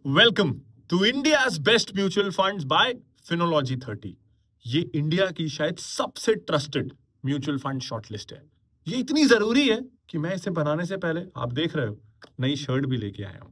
Welcome to India's best mutual funds by Finology 30। ये India की शायद सबसे ट्रस्टेड म्यूचुअल फंड शॉर्टलिस्ट है। ये इतनी जरूरी है कि मैं इसे बनाने से पहले आप देख रहे हो नई शर्ट भी लेके आया हूं।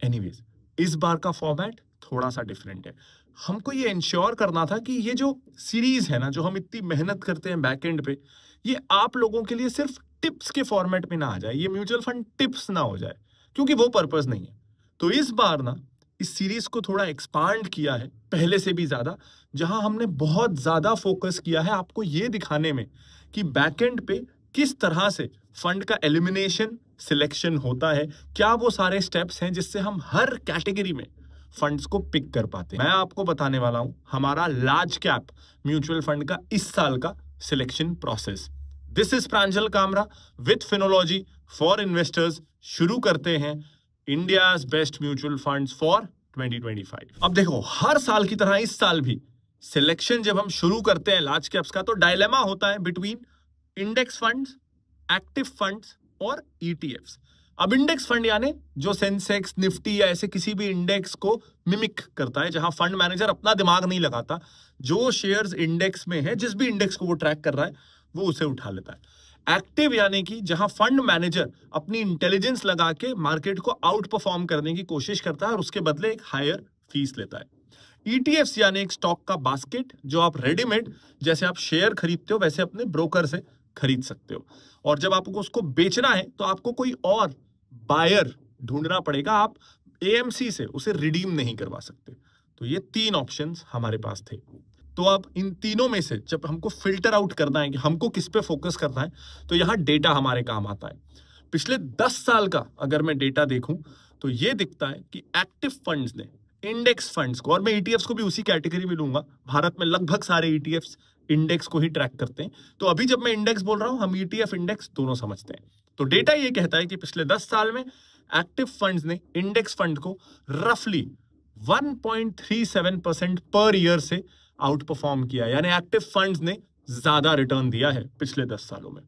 एनीवेज, इस बार का फॉर्मेट थोड़ा सा डिफरेंट है। हमको ये इंश्योर करना था कि ये जो सीरीज है ना, जो हम इतनी मेहनत करते हैं बैक एंड पे, ये आप लोगों के लिए सिर्फ टिप्स के फॉर्मेट में ना आ जाए, ये म्यूचुअल फंड टिप्स ना हो जाए, क्योंकि वो पर्पस नहीं है। तो इस बार ना इस सीरीज को थोड़ा एक्सपांड किया है पहले से भी ज्यादा, जहां हमने बहुत ज्यादा फोकस किया है आपको ये दिखाने में कि बैकएंड पे किस तरह से फंड का एलिमिनेशन सिलेक्शन होता है, क्या वो सारे स्टेप्स हैं जिससे हम हर कैटेगरी में फंड्स को पिक कर पाते हैं। मैं आपको बताने वाला हूं हमारा लार्ज कैप म्यूचुअल फंड का इस साल का selection process. This is Pranjal Kamra with Finology for investors. शुरू करते हैं India's best mutual funds for 2025। अब देखो, हर साल की तरह इस साल भी सिलेक्शन जब हम शुरू करते हैं लार्ज कैप्स का, तो डायलेमा होता है between index funds, active funds और ईटीएफ्स। अब इंडेक्स फंड यानी जो सेंसेक्स, निफ्टी या ऐसे किसी भी इंडेक्स को मिमिक करता है, जहां फंड मैनेजर अपना दिमाग नहीं लगाता, जो शेयर्स इंडेक्स में है, जिस भी इंडेक्स को वो ट्रैक कर रहा है वो उसे उठा लेता है। एक्टिव यानी कि जहां फंड मैनेजर अपनी इंटेलिजेंस लगा के मार्केट को आउट परफॉर्म करने की कोशिश करता है और उसके बदले एक हायर फीस लेता है। ईटीएफ्स यानी एक स्टॉक का बास्केट जो आप रेडीमेड, जैसे आप शेयर खरीदते हो वैसे अपने ब्रोकर से खरीद सकते हो, और जब आपको उसको बेचना है तो आपको कोई और बायर ढूंढना पड़ेगा, आप एएमसी से उसे रिडीम नहीं करवा सकते। तो ये तीन ऑप्शंस हमारे पास थे। तो अब इन तीनों में से जब हमको फिल्टर आउट करना है कि हमको किस पे फोकस करना है, तो यहां डेटा हमारे काम आता है। पिछले 10 साल का अगर मैं डेटा देखूं तो ये दिखता है कि एक्टिव फंड्स ने इंडेक्स फंड्स को, और मैं ईटीएफ्स को भी उसी कैटेगरी में लूंगा, भारत में लगभग सारे ईटीएफ्स इंडेक्स को ही ट्रैक करते हैं, तो अभी जब मैं इंडेक्स बोल रहा हूं हम ईटीएफ इंडेक्स दोनों समझते हैं। तो डेटा ये कहता है कि पिछले 10 साल में एक्टिव फंड्स ने इंडेक्स फंड को रफली 1.37% पर ईयर से आउट परफॉर्म किया, यानी एक्टिव फंड्स ने ज्यादा रिटर्न दिया है पिछले 10 सालों में।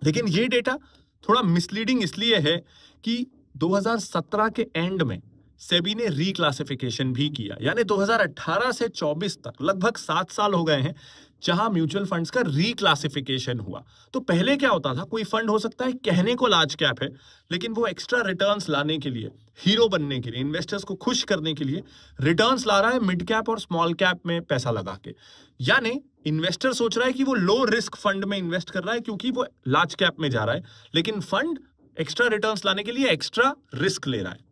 लेकिन ये डेटा थोड़ा मिसलीडिंग इसलिए है कि 2017 के एंड में सेबी ने रिक्लासिफिकेशन भी किया, यानी 2018 से 24 तक लगभग 7 साल हो गए हैं जहां म्यूचुअल फंड्स का रिक्लासिफिकेशन हुआ। तो पहले क्या होता था, कोई फंड हो सकता है कहने को लार्ज कैप है, लेकिन वो एक्स्ट्रा रिटर्न्स लाने के लिए, हीरो बनने के लिए, इन्वेस्टर्स को खुश करने के लिए रिटर्न्स ला रहा है मिड कैप और स्मॉल कैप में पैसा लगा के। यानी इन्वेस्टर सोच रहा है कि वो लो रिस्क फंड में इन्वेस्ट कर रहा है क्योंकि वो लार्ज कैप में जा रहा है, लेकिन फंड एक्स्ट्रा रिटर्न्स लाने के लिए एक्स्ट्रा रिस्क ले रहा है।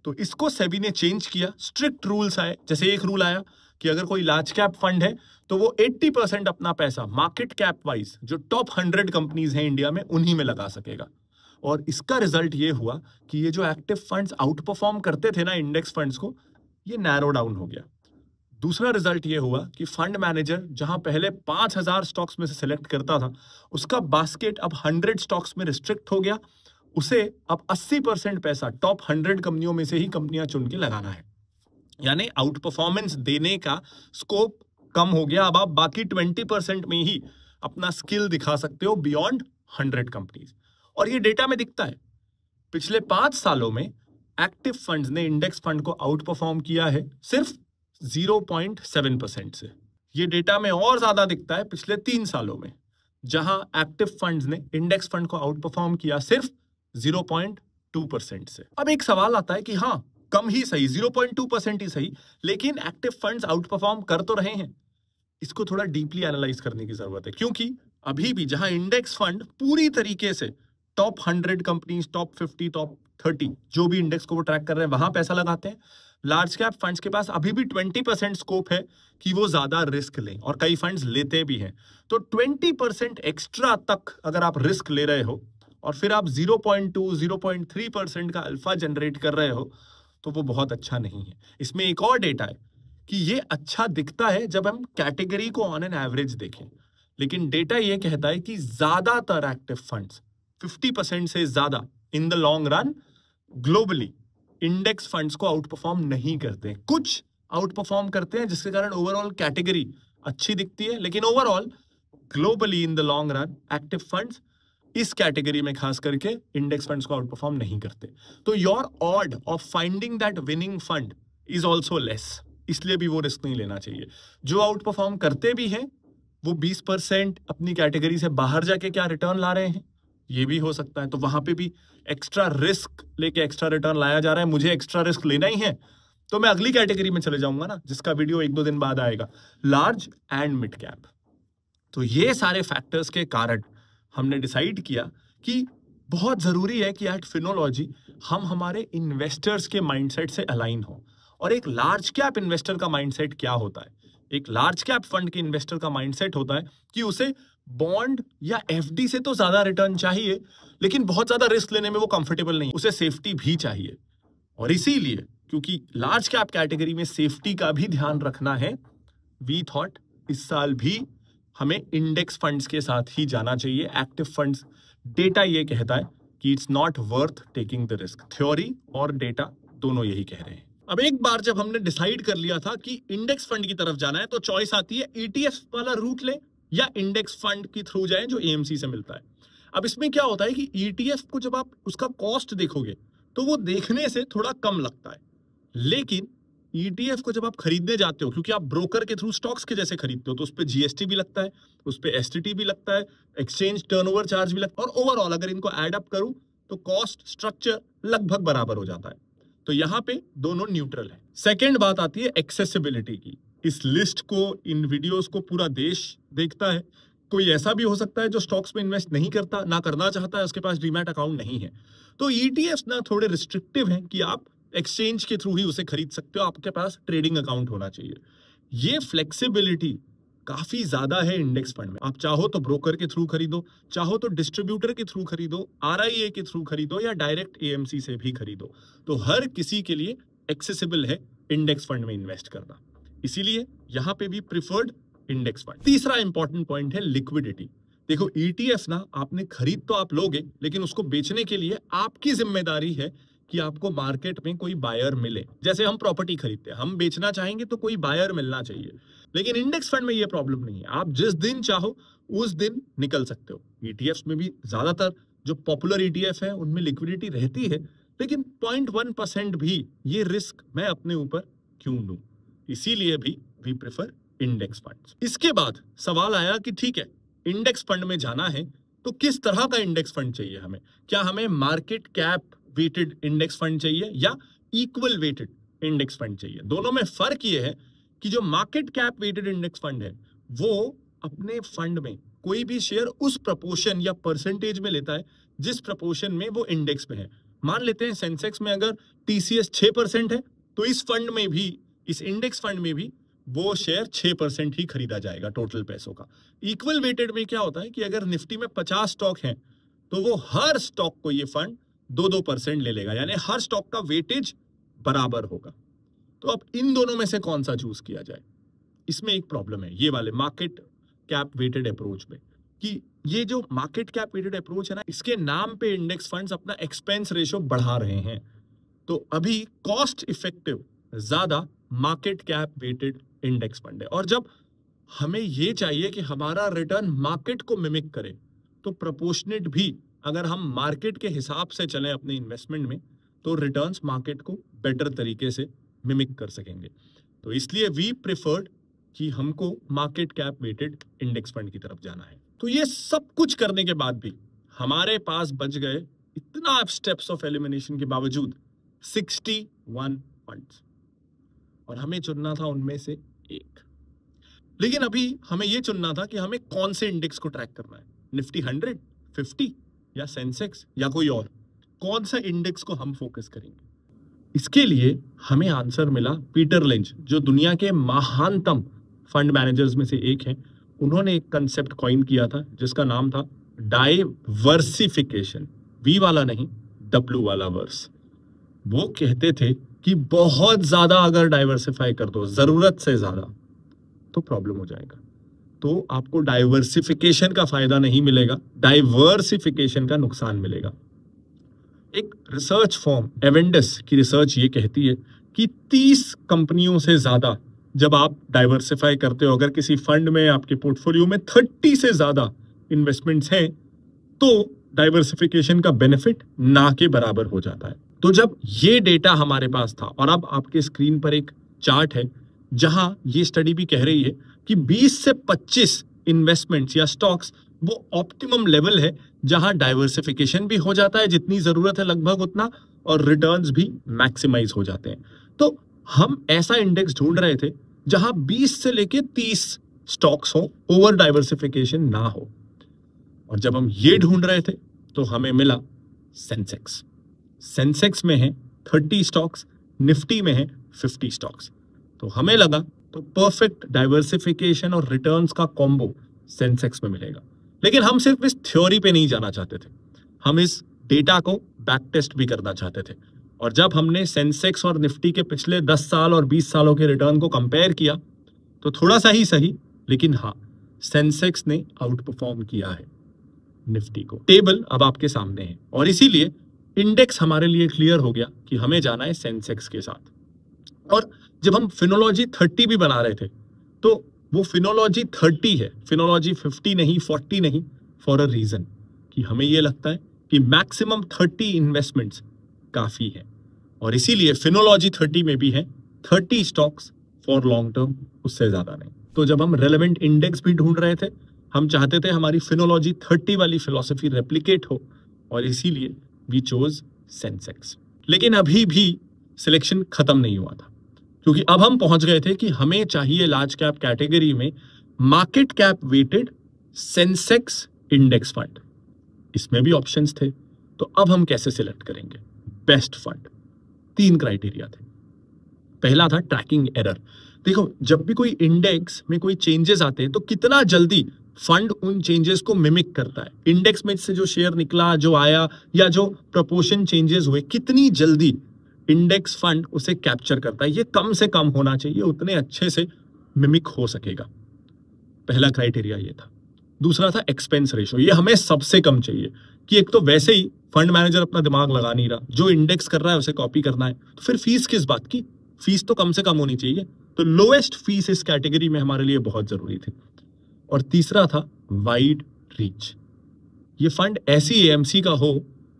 तो इसको सेबी ने चेंज किया, स्ट्रिक्ट रूल्स आए। जैसे एक रूल आया कि अगर कोई लार्ज कैप फंड है तो वो 80% अपना पैसा मार्केट कैप वाइज जो टॉप 100 कंपनीज हैं इंडिया में उन्हीं में लगा सकेगा। और इसका रिजल्ट ये हुआ कि ये जो एक्टिव फंड्स आउट परफॉर्म करते थे ना इंडेक्स फंड्स को, ये नैरो डाउन हो गया। दूसरा रिजल्ट ये हुआ कि फंड मैनेजर जहां पहले 5000 स्टॉक्स में से सिलेक्ट करता था, उसका बास्केट अब 100 स्टॉक्स में रिस्ट्रिक्ट हो गया। उसे अब 80% पैसा टॉप 100 कंपनियों में से ही कंपनियां चुन के लगाना है, यानी आउट परफॉर्मेंस देने का स्कोप कम हो गया। अब आप बाकी 20% में ही अपना स्किल दिखा सकते हो बियॉन्ड 100 कंपनीज। और ये डेटा में दिखता है, पिछले 5 सालों में एक्टिव फंड्स ने इंडेक्स फंड को आउट परफॉर्म किया है सिर्फ 0.7% से। ये डेटा में और ज्यादा दिखता है पिछले 3 सालों में, जहां एक्टिव फंड्स ने इंडेक्स फंड को आउट परफॉर्म किया सिर्फ 0.2% से। अब एक सवाल आता है कि हाँ, कम ही सही, 0.2% ही सही, लेकिन एक्टिव फंड्स आउट परफॉर्म कर तो रहे हैं। इसको थोड़ा डीपली एनालाइज करने की जरूरत है, क्योंकि अभी भी जहां इंडेक्स फंड पूरी तरीके से टॉप 100 कंपनीज, टॉप 50, टॉप 30 जो भी इंडेक्स को वो ट्रैक कर रहे हैं वहां पैसा लगाते हैं, लार्ज कैप फंड्स के पास अभी भी 20% स्कोप है कि वो ज्यादा रिस्क लें, और कई फंड्स लेते भी हैं। तो 20% एक्स्ट्रा तक अगर आप रिस्क ले रहे हो और फिर आप 0.2, 0.3% का अल्फा जनरेट कर रहे हो, तो वो बहुत अच्छा नहीं है। इसमें एक और डेटा है कि ये अच्छा दिखता है जब हम कैटेगरी को ऑन एन एवरेज देखें, लेकिन डेटा ये कहता है कि ज्यादातर एक्टिव फंड्स 50% से ज्यादा in the long run globally index funds को आउट परफॉर्म नहीं करते। कुछ आउट परफॉर्म करते हैं जिसके कारण ओवरऑल कैटेगरी अच्छी दिखती है, लेकिन overall globally in the long run active funds इस कैटेगरी में खास करके इंडेक्स फंड्स को आउट परफॉर्म नहीं करते। तो your odd of finding that winning fund is also less, इसलिए भी वो रिस्क नहीं लेना चाहिए। जो आउट परफॉर्म करते भी हैं वो 20% अपनी कैटेगरी से बाहर जाके क्या रिटर्न ला रहे हैं, ये भी हो सकता है। तो वहां पे भी एक्स्ट्रा रिस्क लेके एक्स्ट्रा रिटर्न लाया जा रहा है। मुझे एक्स्ट्रा रिस्क लेना ही है तो मैं अगली कैटेगरी में चले जाऊंगा ना, जिसका वीडियो 1-2 दिन बाद आएगा, लार्ज एंड मिड कैप। तो ये सारे फैक्टर्स के कारण हमने डिसाइड किया कि बहुत जरूरी है कि एट फिनोलॉजी हम हमारे इन्वेस्टर्स के माइंडसेट से अलाइन हो। और एक लार्ज कैप इन्वेस्टर का माइंडसेट क्या होता है? एक लार्ज कैप फंड के इन्वेस्टर का माइंडसेट होता है कि उसे बॉन्ड या एफडी से तो ज्यादा रिटर्न चाहिए, लेकिन बहुत ज्यादा रिस्क लेने में वो कंफर्टेबल नहीं, उसे सेफ्टी भी चाहिए। और इसीलिए क्योंकि लार्ज कैप कैटेगरी में सेफ्टी का भी ध्यान रखना है, वी थॉट इस साल भी हमें इंडेक्स फंड्स के साथ ही जाना चाहिए। एक्टिव फंड्स, डेटा ये कहता है कि it's not worth taking the risk. Theory और डेटा दोनों यही कह रहे हैं। अब एक बार जब हमने डिसाइड कर लिया था कि इंडेक्स फंड की तरफ जाना है, तो चॉइस आती है ईटीएफ वाला रूट ले या इंडेक्स फंड की थ्रू जाए जो एएमसी से मिलता है। अब इसमें क्या होता है कि ईटीएफ को जब आप उसका कॉस्ट देखोगे तो वो देखने से थोड़ा कम लगता है, लेकिन ईटीएफ को जब आप खरीदने जाते हो, क्योंकि आप ब्रोकर के थ्रू स्टॉक्स के जैसे खरीदते हो, तो उस पे जीएसटी भी लगता है, उस पे एसटीटी भी लगता है, एक्सचेंज टर्नओवर चार्ज भी लगता है, और ओवरऑल अगर इनको ऐड अप करूं तो कॉस्ट स्ट्रक्चर लगभग बराबर हो जाता है। तो यहां पे दोनों न्यूट्रल है। सेकेंड बात आती है एक्सेसिबिलिटी की। इस लिस्ट को, इन वीडियोस को पूरा देश देखता है। कोई ऐसा भी हो सकता है जो स्टॉक्स में इन्वेस्ट नहीं करता, ना करना चाहता है, उसके पास डीमैट अकाउंट नहीं है। तो ईटीएफ ना थोड़े रिस्ट्रिक्टिव हैं कि आप एक्सचेंज के थ्रू ही उसे खरीद सकते हो, आपके पास ट्रेडिंग अकाउंट होना चाहिए। ये फ्लेक्सिबिलिटी काफी ज्यादा है इंडेक्स फंड में। आप चाहो तो ब्रोकर के थ्रू खरीदो, चाहो तो डिस्ट्रीब्यूटर के थ्रू खरीदो, आरआईए के थ्रू खरीदो, या डायरेक्ट एएमसी से भी खरीदो। तो हर किसी के लिए एक्सेसिबल है इंडेक्स फंड में इन्वेस्ट करना, इसीलिए यहां पे भी प्रिफर्ड इंडेक्स फंड। तीसरा इंपॉर्टेंट पॉइंट है लिक्विडिटी। देखो ईटीएफ ना आपने खरीद तो आप लोगे, लेकिन उसको बेचने के लिए आपकी जिम्मेदारी है कि आपको मार्केट में कोई बायर मिले। जैसे हम प्रॉपर्टी खरीदते हैं, हम बेचना चाहेंगे तो कोई बायर मिलना चाहिए, लेकिन इंडेक्स फंड में ये प्रॉब्लम नहीं है। आप जिस दिन चाहो उस दिन निकल सकते हो। ईटीएफ में भी ज्यादातर जो पॉपुलर ईटीएफ है उनमें लिक्विडिटी रहती है, लेकिन 0.1% भी ये रिस्क मैं अपने ऊपर क्यों लूं? इसीलिए भी वी प्रेफर इंडेक्स फंड। इसके बाद सवाल आया कि ठीक है, इंडेक्स फंड में जाना है तो किस तरह का इंडेक्स फंड चाहिए हमें? क्या हमें market cap weighted index fund चाहिए या इक्वल वेटेड इंडेक्स फंड चाहिए? दोनों में फर्क यह है कि जो market cap weighted index fund है वो अपने फंड में कोई भी शेयर उस प्रपोर्शन या परसेंटेज में लेता है जिस प्रपोर्शन में वो इंडेक्स में है। मान लेते हैं सेंसेक्स में अगर टीसीएस 6% है, तो इस फंड में भी, इस इंडेक्स फंड में भी वो शेयर 6% ही खरीदा जाएगा टोटल पैसों का। इक्वल वेटेड में क्या होता है कि अगर निफ्टी में 50 स्टॉक हैं तो वो हर स्टॉक को ये फंड 2-2% ले लेगा, यानी हर स्टॉक का वेटेज बराबर होगा। तो अब इन दोनों में से कौन सा चूज किया जाए? इसमें एक प्रॉब्लम है ये वाले मार्केट कैप वेटेड अप्रोच में, कि ये जो मार्केट कैप वेटेड अप्रोच है ना, इसके नाम पे इंडेक्स फंड्स अपना एक्सपेंस रेशियो बढ़ा रहे हैं। तो अभी कॉस्ट इफेक्टिव ज्यादा market cap weighted index fund है। और जब हमें ये चाहिए कि हमारा रिटर्न मार्केट को मिमिक करे, तो प्रोपोर्शनेट भी अगर हम मार्केट के हिसाब से चलें अपने इन्वेस्टमेंट में, तो रिटर्न्स मार्केट को बेटर तरीके से मिमिक कर सकेंगे। तो इसलिए वी प्रेफर्ड कि हमको market cap weighted index fund की तरफ जाना है। तो ये सब कुछ करने के बाद भी हमारे पास बच गए, इतना स्टेप्स ऑफ एलिमिनेशन के बावजूद, 61 फंड्स, और हमें चुनना था उनमें से एक। लेकिन अभी हमें यह चुनना था कि हमें कौन से इंडेक्स को ट्रैक करना है, निफ्टी 100, 50 या सेंसेक्स या कोई और, कौन सा इंडेक्स को हम फोकस करेंगे। इसके लिए हमें आंसर मिला पीटर लिंच, जो दुनिया के महानतम फंड मैनेजर्स में से एक हैं। उन्होंने एक कंसेप्ट कॉइन किया था जिसका नाम था डाइवर्सिफिकेशन, वी वाला नहीं, डब्ल्यू वाला वर्स। वो कहते थे कि बहुत ज्यादा अगर डाइवर्सिफाई कर दो, जरूरत से ज्यादा, तो प्रॉब्लम हो जाएगा। तो आपको डाइवर्सिफिकेशन का फायदा नहीं मिलेगा, डाइवर्सिफिकेशन का नुकसान मिलेगा। एक रिसर्च फर्म एवेंडस की रिसर्च ये कहती है कि 30 कंपनियों से ज्यादा जब आप डाइवर्सिफाई करते हो, अगर किसी फंड में आपके पोर्टफोलियो में 30 से ज्यादा इन्वेस्टमेंट्स हैं, तो डाइवर्सिफिकेशन का बेनिफिट ना के बराबर हो जाता है। तो जब ये डेटा हमारे पास था, और अब आपके स्क्रीन पर एक चार्ट है जहां ये स्टडी भी कह रही है कि 20 से 25 इन्वेस्टमेंट्स या स्टॉक्स वो ऑप्टिमम लेवल है जहां डाइवर्सिफिकेशन भी हो जाता है जितनी जरूरत है लगभग उतना, और रिटर्न्स भी मैक्सिमाइज हो जाते हैं। तो हम ऐसा इंडेक्स ढूंढ रहे थे जहां 20 से लेके 30 स्टॉक्स हो, ओवर डाइवर्सिफिकेशन ना हो। और जब हम ये ढूंढ रहे थे तो हमें मिला सेंसेक्स। सेंसेक्स में है 30 स्टॉक्स, निफ्टी में है 50 स्टॉक्स। तो हमें लगा तो परफेक्ट डाइवर्सिफिकेशन और रिटर्न्स का कॉम्बो सेंसेक्स में मिलेगा। लेकिन हम सिर्फ इस थ्योरी पे नहीं जाना चाहते थे, हम इस डेटा को बैक टेस्ट भी करना चाहते थे। और जब हमने सेंसेक्स और निफ्टी के पिछले 10 साल और 20 सालों के रिटर्न को कंपेयर किया तो थोड़ा सा ही सही, लेकिन हाँ, सेंसेक्स ने आउट परफॉर्म किया है निफ्टी को। टेबल अब आपके सामने है और इसीलिए इंडेक्स हमारे लिए क्लियर हो गया कि हमें जाना है सेंसेक्स के साथ। और जब हम फिनोलॉजी 30 भी बना रहे थे तो वो फिनोलॉजी 30 है, फिनोलॉजी 50 नहीं, 40 नहीं, फॉर अ रीजन कि हमें ये लगता है कि मैक्सिमम 30 इन्वेस्टमेंट्स काफी है। और इसीलिए फिनोलॉजी 30 में भी है 30 स्टॉक्स फॉर लॉन्ग टर्म, उससे ज्यादा नहीं। तो जब हम रेलेवेंट इंडेक्स भी ढूंढ रहे थे, हम चाहते थे हमारी फिनोलॉजी 30 वाली फिलॉसफी रेप्लिकेट हो, और इसीलिए वी चोज सेंसेक्स। लेकिन अभी भी सिलेक्शन खत्म नहीं हुआ था, क्योंकि अब हम पहुंच गए थे कि हमें चाहिए लार्ज कैप कैटेगरी में market cap weighted Sensex index fund. इसमें भी ऑप्शंस थे, तो अब हम कैसे सिलेक्ट करेंगे बेस्ट फंड? 3 क्राइटेरिया थे। पहला था ट्रैकिंग एरर। देखो, जब भी कोई इंडेक्स में कोई चेंजेस आते हैं तो कितना जल्दी फंड उन चेंजेस को मिमिक करता है। इंडेक्स में से जो शेयर निकला, जो आया, या जो प्रपोर्शन चेंजेस हुए, कितनी जल्दी इंडेक्स फंड उसे कैप्चर करता है। ये कम से कम होना चाहिए, उतने अच्छे से मिमिक हो सकेगा। पहला क्राइटेरिया ये था। दूसरा था एक्सपेंस रेशो। ये हमें सबसे कम चाहिए कि एक तो वैसे ही फंड मैनेजर अपना दिमाग लगा नहीं रहा, जो इंडेक्स कर रहा है उसे कॉपी करना है, तो फिर फीस किस बात की? फीस तो कम से कम होनी चाहिए। तो लोएस्ट फीस इस कैटेगरी में हमारे लिए बहुत जरूरी थी। और तीसरा था वाइड रीच। ये फंड ऐसी एएमसी का हो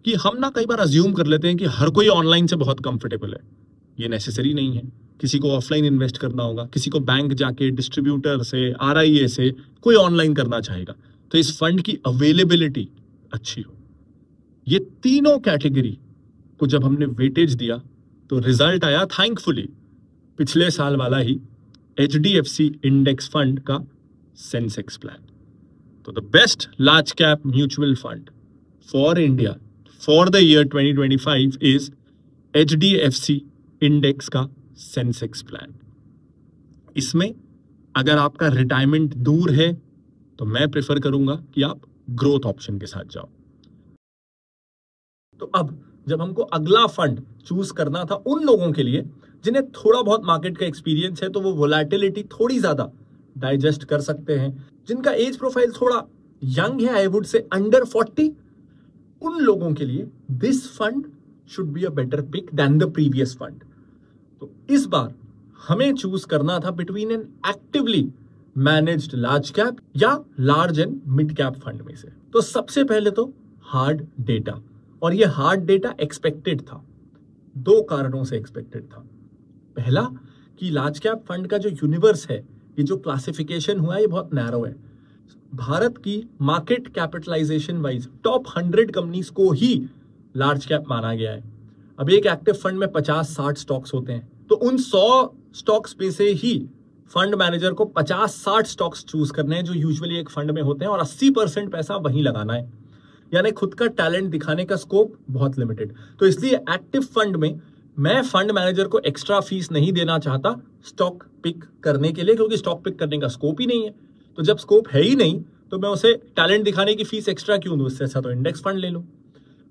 कि हम ना कई बार अज्यूम कर लेते हैं कि हर कोई ऑनलाइन से बहुत कंफर्टेबल है। ये नेसेसरी नहीं है। किसी को ऑफलाइन इन्वेस्ट करना होगा, किसी को बैंक जाके डिस्ट्रीब्यूटर से, आरआईए से, कोई ऑनलाइन करना चाहेगा। तो इस फंड की अवेलेबिलिटी अच्छी हो। ये तीनों कैटेगरी को जब हमने वेटेज दिया तो रिजल्ट आया थैंकफुली पिछले साल वाला ही HDFC इंडेक्स फंड का सेंसेक्स प्लान। तो the best large cap mutual fund for India for the year 2025 is HDFC index का सेंसेक्स प्लान। इसमें अगर आपका रिटायरमेंट दूर है तो मैं प्रेफर करूंगा कि आप ग्रोथ ऑप्शन के साथ जाओ। तो अब जब हमको अगला फंड चूज करना था उन लोगों के लिए जिन्हें थोड़ा बहुत मार्केट का एक्सपीरियंस है, तो वो वोलेटिलिटी थोड़ी ज्यादा डाइजेस्ट कर सकते हैं, जिनका एज प्रोफाइल थोड़ा यंग है, आई वुड से अंडर 40, उन लोगों के लिए this fund should be a better pick than the previous fund. तो इस बार हमें चूज करना था between an actively managed large cap या large and mid cap fund में से। तो सबसे पहले तो हार्ड डेटा, और ये हार्ड डेटा एक्सपेक्टेड था। 2 कारणों से एक्सपेक्टेड था। पहला कि लार्ज कैप फंड का जो यूनिवर्स है, ये जो क्लासिफिकेशन हुआ है, ये बहुत नैरो है। भारत की market capitalization wise top 100 companies को ही लार्ज कैप माना गया है। अब एक एक्टिव फंड में 50-60 स्टॉक्स होते हैं, तो उन 100 स्टॉक्स में से ही फंड मैनेजर को 50-60 स्टॉक्स चूज करने हैं जो यूजुअली एक फंड में होते हैं, और 80% पैसा वहीं लगाना है। यानी खुद का टैलेंट दिखाने का स्कोप बहुत लिमिटेड। तो इसलिए एक्टिव फंड में मैं फंड मैनेजर को एक्स्ट्रा फीस नहीं देना चाहता स्टॉक पिक करने के लिए, क्योंकि स्टॉक पिक करने का स्कोप ही नहीं है। तो जब स्कोप है ही नहीं तो मैं उसे टैलेंट दिखाने की फीस एक्स्ट्रा क्यों दूं? इससे अच्छा तो इंडेक्स फंड ले लो।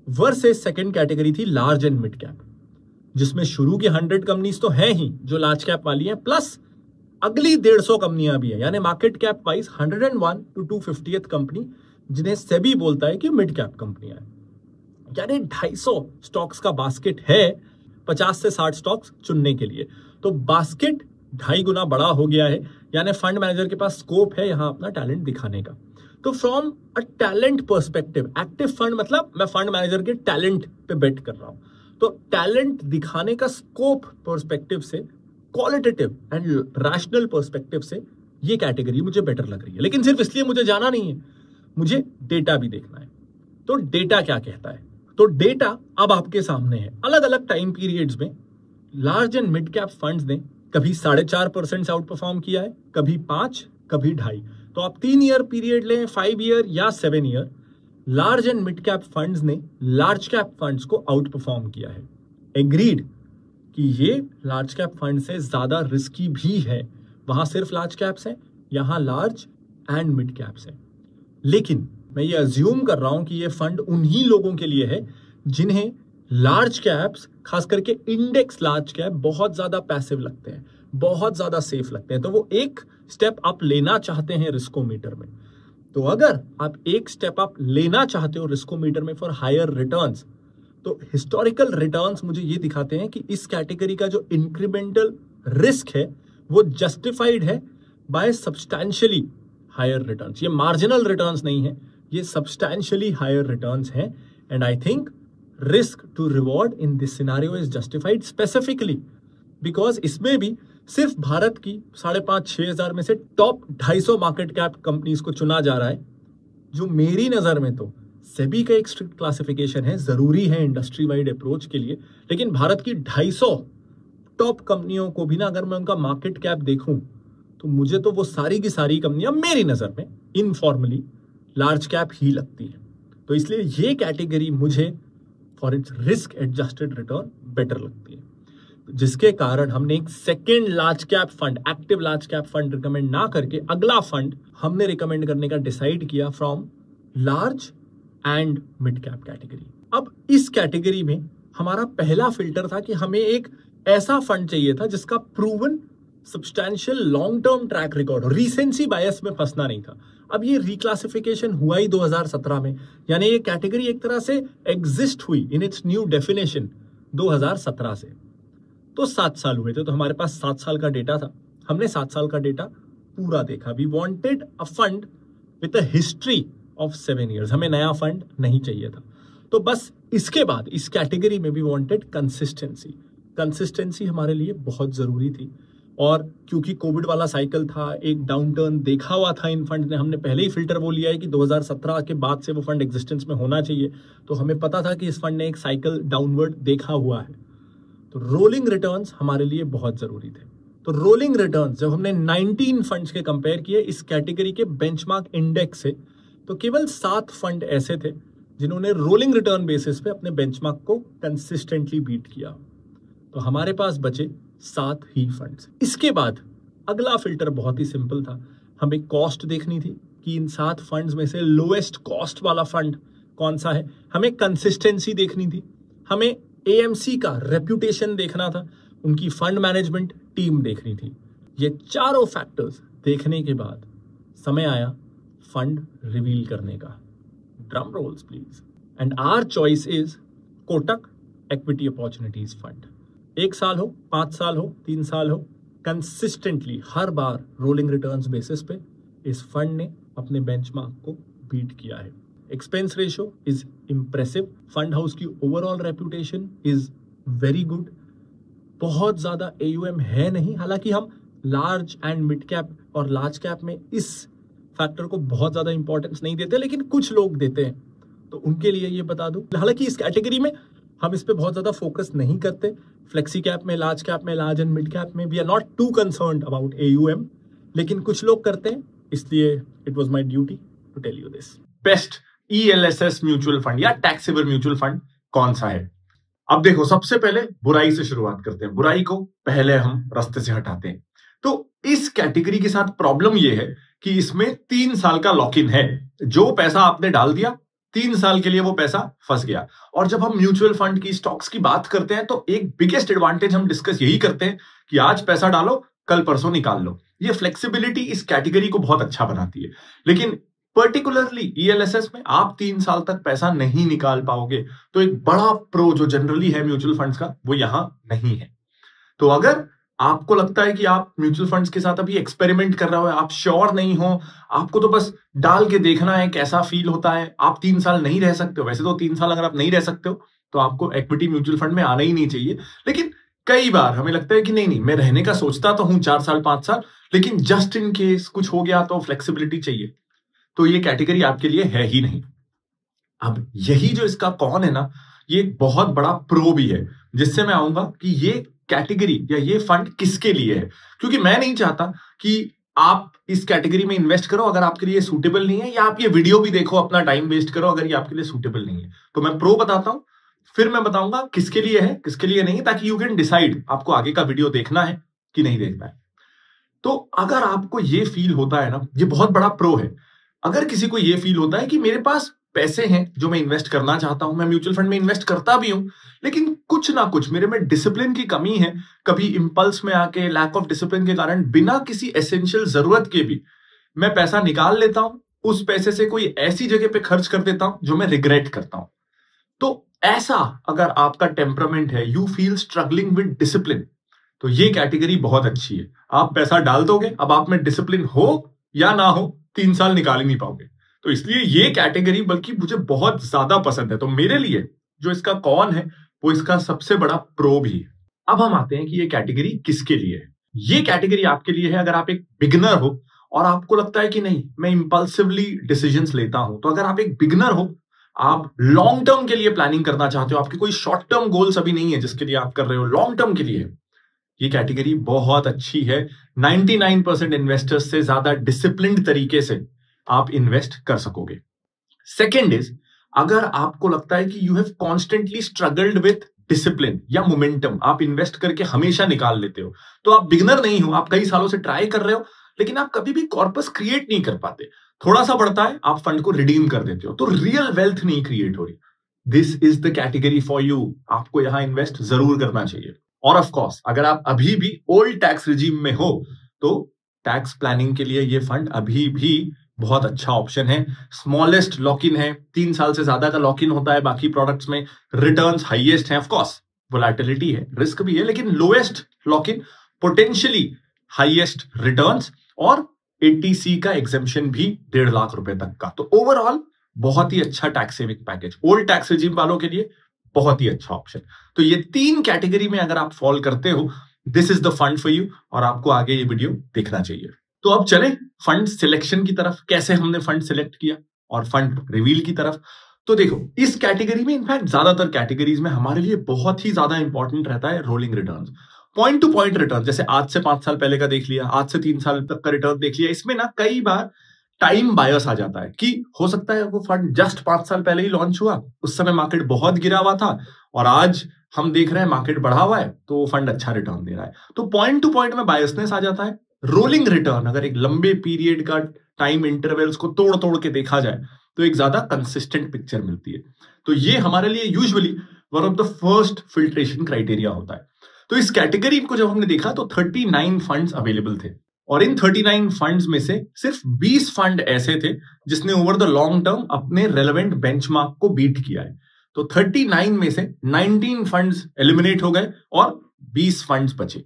वर्सेस सेकंड कैटेगरी थी लार्ज एंड मिड कैप, जिसमें शुरू की 100 कंपनीज तो हैं ही जो लार्ज कैप वाली हैं, प्लस अगली 150 कंपनियां भी है, यानी market cap wise 101 to 250th company, जिन्हें सेबी बोलता है कि मिड कैप कंपनियां हैं। यानी 250 स्टॉक्स का बास्केट है 50 से 60 स्टॉक्स चुनने के लिए। तो बास्केट 2.5 गुना बड़ा हो गया है, यानी फंड मैनेजर के पास स्कोप है यहां अपना टैलेंट दिखाने का। तो from a talent perspective, active fund मतलब मैं फंड मैनेजर के टैलेंट पे बेट कर रहा हूं, तो टैलेंट दिखाने का स्कोप पर्सपेक्टिव से, क्वालिटेटिव एंड रैशनल पर्सपेक्टिव से ये कैटेगरी मुझे बेटर लग रही है। लेकिन सिर्फ इसलिए मुझे जाना नहीं है, मुझे डेटा भी देखना है। तो डेटा क्या कहता है? तो डेटा अब आपके सामने है। अलग अलग टाइम पीरियड्स में large and mid cap funds ने कभी 4.5% से आउट परफॉर्म किया है, कभी 5, कभी 2.5। तो आप 3 ईयर पीरियड लें, 5 ईयर या 7 year, large and mid cap funds ने लार्ज कैप फंड्स को आउट परफॉर्म किया है। एग्रीड कि ये लार्ज कैप फंड से ज्यादा रिस्की भी है। वहां सिर्फ लार्ज कैप्स हैं, यहां लार्ज एंड मिड कैप्स हैं। लेकिन मैं ये अज्यूम कर रहा हूं कि ये फंड उन्हीं लोगों के लिए है जिन्हें लार्ज कैप्स, खास करके इंडेक्स लार्ज कैप, बहुत ज्यादा पैसिव लगते हैं, बहुत ज्यादा सेफ लगते हैं। तो वो एक स्टेप अप लेना चाहते हैं रिस्कोमीटर में। तो अगर आप एक स्टेप अप लेना चाहते हो रिस्कोमीटर में फॉर हायर रिटर्न्स, तो हिस्टोरिकल रिटर्न्स मुझे ये दिखाते हैं कि इस कैटेगरी का जो इंक्रीमेंटल रिस्क है वो जस्टिफाइड है बाय सब्सटैंशियली हायर रिटर्न्स। ये मार्जिनल रिटर्न्स नहीं है, ये सब्सटैंशियली हायर रिटर्न्स हैं। And I think risk to reward in this scenario is justified specifically because इसमें भी सिर्फ भारत की 5,500-6 हजार में से टॉप 250 मार्केट कैप कंपनीज को चुना जा रहा है, जो मेरी नजर में तो सेबी का एक स्ट्रिक्ट क्लासिफिकेशन है, जरूरी है इंडस्ट्री वाइड अप्रोच के लिए। लेकिन भारत की 250 टॉप कंपनियों को भी ना अगर मैं उनका मार्केट कैप देखूं तो मुझे तो वो सारी की सारी कंपनियां मेरी नजर में इनफॉर्मली लार्ज कैप ही लगती है। तो इसलिए ये कैटेगरी मुझे for its risk adjusted return better लगती है, जिसके कारण हमने एक second large cap fund, active large cap fund recommend ना करके अगला फंड हमने रिकमेंड करने का डिसाइड किया from large and mid cap category. अब इस कैटेगरी में हमारा पहला फिल्टर था कि हमें एक ऐसा फंड चाहिए था जिसका proven substantial long term track record, recency bias में फंसना नहीं था। अब ये रिक्लासिफिकेशन हुआ ही 2017 में, यानी ये कैटेगरी एक तरह से एग्जिस्ट हुई इन इट्स न्यू डेफिनेशन 2017 से। तो 7 साल हुए थे, तो हमारे पास 7 साल का डेटा था। हमने 7 साल का डेटा पूरा देखा। We wanted a fund with a history of 7 years. हमें नया फंड नहीं चाहिए था। तो बस इसके बाद इस कैटेगरी में भी वांटेड कंसिस्टेंसी। कंसिस्टेंसी हमारे लिए बहुत जरूरी थी, और क्योंकि कोविड वाला साइकिल था, एक डाउनटर्न देखा हुआ था इन फंड ने, हमने पहले ही फिल्टर वो लिया है कि 2017 के बाद से वो फंड एग्जिस्टेंस में होना चाहिए। तो हमें पता था कि इस फंड ने एक साइकिल डाउनवर्ड देखा हुआ है। तो रोलिंग रिटर्न्स हमारे लिए बहुत जरूरी थे। तो रोलिंग रिटर्न्स जब हमने 19 फंड्स के कंपेयर किए इस कैटेगरी के बेंचमार्क इंडेक्स से, तो केवल 7 फंड ऐसे थे जिन्होंने रोलिंग रिटर्न बेसिस पे अपने बेंचमार्क को कंसिस्टेंटली बीट किया। तो हमारे पास बचे 7 ही फंड्स। इसके बाद अगला फिल्टर बहुत ही सिंपल था। हमें कॉस्ट देखनी थी कि इन 7 फंड्स में से लोएस्ट कॉस्ट वाला फंड कौन सा है। हमें कंसिस्टेंसी देखनी थी, हमें एएमसी का रेप्यूटेशन देखना था, उनकी फंड मैनेजमेंट टीम देखनी थी। ये चारों फैक्टर्स देखने के बाद समय आया फंड रिवील करने का। Drum rolls please. And our choice is Kotak equity opportunities fund. 1 साल हो, 5 साल हो, 3 साल हो, कंसिस्टेंटली हर बार रोलिंग रिटर्न्स बेसिस पे इस फंड ने अपने बेंचमार्क को बीट किया है। Expense ratio is impressive. Fund house की overall reputation is very good. बहुत ज्यादा AUM है नहीं, हालांकि हम लार्ज एंड मिड कैप और लार्ज कैप में इस फैक्टर को बहुत ज्यादा इंपॉर्टेंस नहीं देते, लेकिन कुछ लोग देते हैं, तो उनके लिए ये बता दूं। हालांकि इस कैटेगरी में हम इस पे बहुत ज्यादा फोकस नहीं करते। फ्लेक्सी कैप में, लार्ज एंड मिड कैप में we are not too concerned about AUM, लेकिन कुछ लोग करते हैं, इसलिए it was my duty to tell you this. Best ELSS mutual fund या टैक्सेबल म्यूचुअल फंड कौन सा है? अब देखो, सबसे पहले बुराई से शुरुआत करते हैं। बुराई को पहले हम रास्ते से हटाते हैं। तो इस कैटेगरी के साथ प्रॉब्लम यह है कि इसमें 3 साल का लॉक इन है। जो पैसा आपने डाल दिया 3 साल के लिए वो पैसा फंस गया। और जब हम म्यूचुअल फंड की, स्टॉक्स की बात करते हैं तो एक बिगेस्ट एडवांटेज हम डिस्कस यही करते हैं कि आज पैसा डालो, कल परसों निकाल लो। ये फ्लेक्सिबिलिटी इस कैटेगरी को बहुत अच्छा बनाती है। लेकिन पर्टिकुलरली ELSS में आप 3 साल तक पैसा नहीं निकाल पाओगे। तो एक बड़ा प्रो जो जनरली है म्यूचुअल फंड्स का, वो यहां नहीं है। तो अगर आपको लगता है कि आप म्यूचुअल फंड्स के साथ अभी एक्सपेरिमेंट कर रहे हो, आप श्योर नहीं हो, आपको तो बस डाल के देखना है कैसा फील होता है, आप 3 साल नहीं रह सकते हो। वैसे तो 3 साल अगर आप नहीं रह सकते हो तो आपको इक्विटी म्यूचुअल फंड में आना ही नहीं चाहिए, लेकिन कई बार हमें लगता है कि नहीं मैं रहने का सोचता तो हूं 4 साल 5 साल, लेकिन जस्ट इन केस कुछ हो गया तो फ्लेक्सिबिलिटी चाहिए, तो ये कैटेगरी आपके लिए है ही नहीं। अब यही जो इसका कौन है ना, ये एक बहुत बड़ा प्रो भी है, जिससे मैं आऊंगा कि ये कैटेगरी या ये फंड किसके लिए है, क्योंकि मैं नहीं चाहता कि आप इस कैटेगरी में इन्वेस्ट करो अगर आपके लिए सूटेबल नहीं है, या आप ये वीडियो भी देखो अपना टाइम वेस्ट करो अगर ये आपके लिए सूटेबल नहीं है। तो मैं प्रो बताता हूं, फिर मैं बताऊंगा किसके लिए है किसके लिए नहीं, ताकि यू कैन डिसाइड आपको आगे का वीडियो देखना है कि नहीं देखना है। तो अगर आपको ये फील होता है ना, ये बहुत बड़ा प्रो है। अगर किसी को ये फील होता है कि मेरे पास पैसे हैं जो मैं इन्वेस्ट करना चाहता हूं, मैं म्यूचुअल फंड में इन्वेस्ट करता भी हूं, लेकिन कुछ ना कुछ मेरे में डिसिप्लिन की कमी है, कभी इंपल्स में आके लैक ऑफ डिसिप्लिन के कारण बिना किसी एसेंशियल जरूरत के भी मैं पैसा निकाल लेता हूं, उस पैसे से कोई ऐसी जगह पे खर्च कर देता हूं जो मैं रिग्रेट करता हूं। तो ऐसा अगर आपका टेम्परामेंट है, you feel struggling with discipline, तो ये कैटेगरी बहुत अच्छी है। आप पैसा डाल दोगे, अब आप में डिसिप्लिन हो या ना हो 3 साल निकाल ही नहीं पाओगे। तो इसलिए ये कैटेगरी बल्कि मुझे बहुत ज्यादा पसंद है। तो मेरे लिए जो इसका कौन है वो इसका सबसे बड़ा प्रो भी है। अब हम आते हैं कि ये कैटेगरी किसके लिए है। ये कैटेगरी आपके लिए है अगर आप एक बिगिनर हो और आपको लगता है कि नहीं मैं इंपल्सिवली डिसीजंस लेता हूं। तो अगर आप एक बिगिनर हो, आप लॉन्ग टर्म के लिए प्लानिंग करना चाहते हो, आपके कोई शॉर्ट टर्म गोल्स अभी नहीं है जिसके लिए आप कर रहे हो, लॉन्ग टर्म के लिए ये कैटेगरी बहुत अच्छी है। 99% इन्वेस्टर्स से ज्यादा डिसिप्लिन्ड तरीके से आप इन्वेस्ट कर सकोगे। सेकेंड इज, अगर आपको लगता है कि you have constantly struggled with discipline या मोमेंटम, आप इन्वेस्ट करके हमेशा निकाल लेते हो, तो आप बिगिनर नहीं हो, आप कई सालों से ट्राई कर रहे हो, लेकिन आप कभी भी कॉर्पस क्रिएट नहीं कर पाते, थोड़ा सा बढ़ता है आप फंड को रिडीम कर देते हो, तो रियल वेल्थ नहीं क्रिएट हो रही। This is the category for you, आपको यहां इन्वेस्ट जरूर करना चाहिए। और ऑफ कोर्स अगर आप अभी भी ओल्ड टैक्स रिजीम में हो तो टैक्स प्लानिंग के लिए ये फंड अभी भी बहुत अच्छा ऑप्शन है। स्मॉलेस्ट लॉक इन है, 3 साल से ज्यादा का लॉक इन होता है, बाकी प्रोडक्ट्स में रिटर्न्स हाईएस्ट है। ऑफ कोर्स वोलेटिलिटी है, रिस्क भी है, लेकिन lowest lock in, potentially highest returns और 80C का एग्जेम्पशन भी 1.5 लाख रुपए तक का। तो ओवरऑल बहुत ही अच्छा tax saving package, old tax regime वालों के लिए बहुत ही अच्छा ऑप्शन। तो ये 3 कैटेगरी में अगर आप फॉल करते हो, this is the fund for you, और आपको आगे ये वीडियो देखना चाहिए। तो अब चलें फंड सिलेक्शन की तरफ, कैसे हमने फंड सिलेक्ट किया, और फंड रिवील की तरफ। तो देखो इस कैटेगरी में, इनफैक्ट ज्यादातर कैटेगरीज में हमारे लिए बहुत ही ज्यादा इंपॉर्टेंट रहता है rolling returns, point two point return. जैसे आज से 5 साल पहले का देख लिया, आज से 3 साल तक का रिटर्न देख लिया। इसमें ना कई बार टाइम बायस आ जाता है कि हो सकता है वो फंड जस्ट 5 साल पहले ही लॉन्च हुआ, उस समय मार्केट बहुत गिरा हुआ था, और आज हम देख रहे हैं मार्केट बढ़ा हुआ है तो वो फंड अच्छा रिटर्न दे रहा है। तो पॉइंट टू पॉइंट में बायसनेस आ जाता है। रोलिंग रिटर्न अगर एक लंबे पीरियड का टाइम इंटरवल्स को तोड़ तोड़ के देखा जाए तो एक ज्यादा कंसिस्टेंट पिक्चर मिलती है। तो ये हमारे लिए usually one of the first filtration criteria होता है। तो इस कैटेगरी को जब हमने देखा तो 39 फंड्स अवेलेबल थे, और इन 39 फंड्स में से सिर्फ 20 फंड ऐसे थे जिसने ओवर द लॉन्ग टर्म अपने रेलेवेंट बेंचमार्क को बीट किया है। तो 39 में से 19 फंड्स एलिमिनेट हो गए और 20 फंड्स बचे।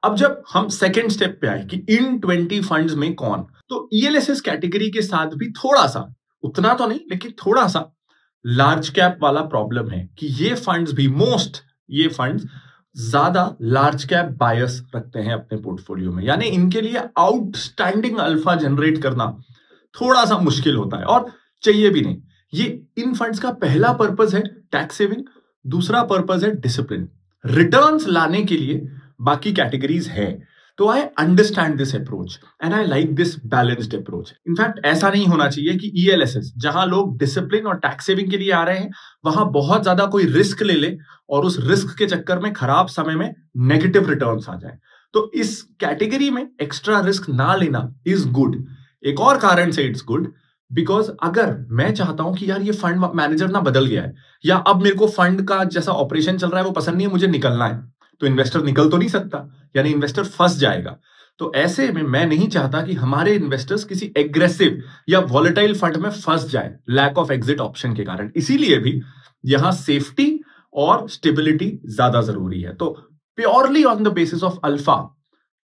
अब जब हम सेकेंड स्टेप पे आए कि इन 20 फंड्स में कौन, तो ELSS कैटेगरी के साथ भी थोड़ा सा, उतना तो नहीं लेकिन थोड़ा सा लार्ज कैप वाला प्रॉब्लम है कि ये फंड्स भी ये फंड्स ज्यादा लार्ज कैप बायस रखते हैं अपने पोर्टफोलियो में, यानी इनके लिए आउटस्टैंडिंग अल्फा जनरेट करना थोड़ा सा मुश्किल होता है, और चाहिए भी नहीं। ये इन फंड्स का पहला पर्पस है टैक्स सेविंग, दूसरा पर्पस है डिसिप्लिन, रिटर्न्स लाने के लिए बाकी कैटेगरीज है। तो I understand this approach and I like this balanced approach. In fact ऐसा नहीं होना चाहिए कि ELSS जहां लोग डिसिप्लिन और टैक्स सेविंग के लिए आ रहे हैं वहां बहुत ज्यादा कोई रिस्क ले ले और उस रिस्क के चक्कर में खराब समय में नेगेटिव रिटर्न्स आ जाए। तो इस कैटेगरी में एक्स्ट्रा रिस्क ना लेना इज गुड। एक और कारण से इट्स गुड, बिकॉज अगर मैं चाहता हूं कि यार ये फंड मैनेजर ना बदल गया है, या अब मेरे को फंड का जैसा ऑपरेशन चल रहा है वो पसंद नहीं है, मुझे निकलना है, तो इन्वेस्टर निकल तो नहीं सकता, यानी इन्वेस्टर फंस जाएगा। तो ऐसे में मैं नहीं चाहता कि हमारे इन्वेस्टर्स किसी एग्रेसिव या वॉलेटाइल फंड में फंस जाए लैक ऑफ एग्जिट ऑप्शन के कारण। इसीलिए भी यहां सेफ्टी और स्टेबिलिटी ज्यादा जरूरी है। तो purely on the basis of alpha,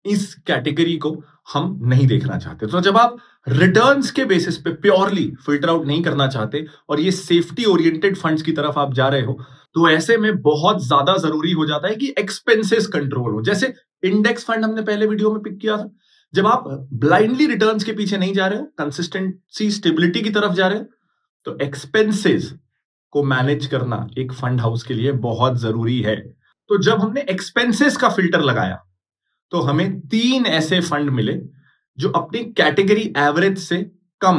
इस कैटेगरी को हम नहीं देखना चाहते। तो जब आप रिटर्न्स के बेसिस पे प्योरली फिल्टर आउट नहीं करना चाहते और ये सेफ्टी ओरिएंटेड फंड्स की तरफ आप जा रहे हो, तो ऐसे में बहुत ज्यादा जरूरी हो जाता है कि एक्सपेंसेस कंट्रोल हो। जैसे इंडेक्स फंड हमने पहले वीडियो में पिक किया था, जब आप ब्लाइंडली रिटर्न्स के पीछे नहीं जा रहे हो, कंसिस्टेंसी स्टेबिलिटी की तरफ जा रहे हो, तो एक्सपेंसेस को मैनेज करना एक फंड हाउस के लिए बहुत जरूरी है। तो जब हमने एक्सपेंसेस का फिल्टर लगाया तो हमें 3 ऐसे फंड मिले जो अपनी कैटेगरी एवरेज से कम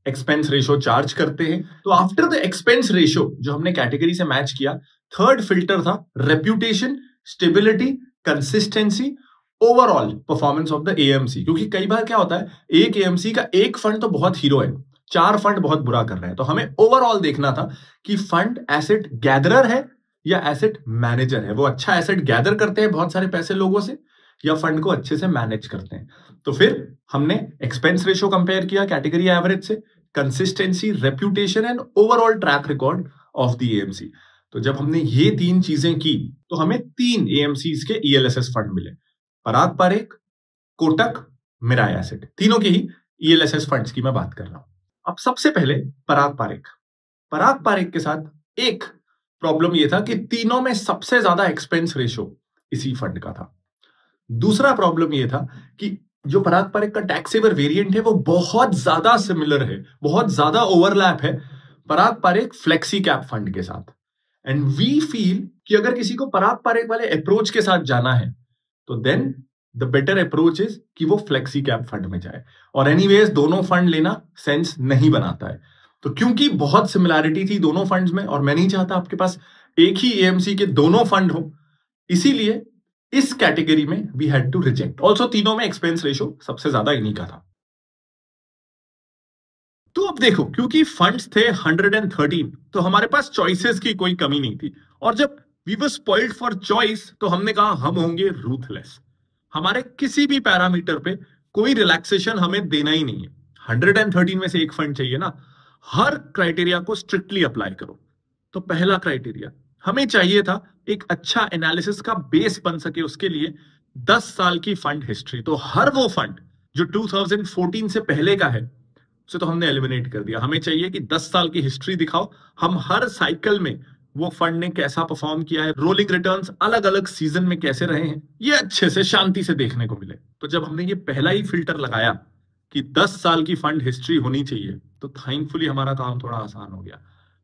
एक्सपेंस रेशो चार्ज करते हैं। तो आफ्टर द एक्सपेंस रेशो जो हमने कैटेगरी से मैच किया, थर्ड फिल्टर था reputation, stability, consistency, overall performance of the AMC. क्योंकि कई बार क्या होता है, एक एएमसी का एक फंड तो बहुत हीरो है, 4 फंड बहुत बुरा कर रहे हैं। तो हमें ओवरऑल देखना था कि फंड एसेट गैदरर है या एसेट मैनेजर है। वो अच्छा एसेट गैदर करते हैं बहुत सारे पैसे लोगों से, या फंड को अच्छे से मैनेज करते हैं। तो फिर हमने एक्सपेंस रेशो कंपेयर किया कैटेगरी एवरेज से, consistency, reputation and overall track record of the AMC. तो जब हमने ये 3 चीजें की तो हमें 3 एएमसीज के ईएलएसएस फंड मिले, पराग पारेख, कोटक, मिराय एसेट। तीनों के ही ईएलएसएस फंड्स की मैं बात कर रहा हूं। अब सबसे पहले पराग पारेख के साथ एक प्रॉब्लम ये था कि तीनों में सबसे ज्यादा एक्सपेंस रेशो इसी फंड का था। दूसरा प्रॉब्लम ये था कि जो पराग पारेख का टैक्सेबल वेरिएंट है वो बहुत ज्यादा सिमिलर है, बहुत ज्यादा ओवरलैप है पराग पारेख फ्लेक्सी कैप फंड के साथ। एंड वी फील कि अगर किसी को पराग पारेख वाले अप्रोच के साथ जाना है तो then the better approach is कि वो फ्लेक्सी कैप फंड में जाए। और एनीवेज दोनों फंड लेना सेंस नहीं बनाता है। तो क्योंकि बहुत सिमिलैरिटी थी दोनों फंड्स में और मैं नहीं चाहता आपके पास एक ही एएमसी के दोनों फंड हो, इसीलिए इस कैटेगरी में we had to reject. Also तीनों में एक्सपेंस रेशो सबसे ज्यादा इन्हीं का था। तो अब देखो, क्योंकि फंड्स थे 113 तो हमारे पास चॉइसेस की कोई कमी नहीं थी। और जब we were spoiled for choice तो हमने कहा हम होंगे रूथलेस, हमारे किसी भी पैरामीटर पे कोई रिलैक्सेशन हमें देना ही नहीं है। 113 में से एक फंड चाहिए ना, हर क्राइटेरिया को स्ट्रिक्टली अप्लाई करो। तो पहला क्राइटेरिया हमें चाहिए था एक अच्छा एनालिसिस का बेस बन सके, उसके लिए 10 साल की फंड हिस्ट्री। तो हर वो फंड जो 2014 से पहले का है उसे तो हमने एलिमिनेट कर दिया। हमें चाहिए कि 10 साल की हिस्ट्री दिखाओ, हम हर साइकिल में वो फंड ने कैसा परफॉर्म किया है, रोलिंग रिटर्न्स अलग अलग सीजन में कैसे रहे हैं, ये अच्छे से शांति से देखने को मिले। तो जब हमने ये पहला ही फिल्टर लगाया कि 10 साल की फंड हिस्ट्री होनी चाहिए, तो थैंकफुली हमारा काम थोड़ा आसान हो गया।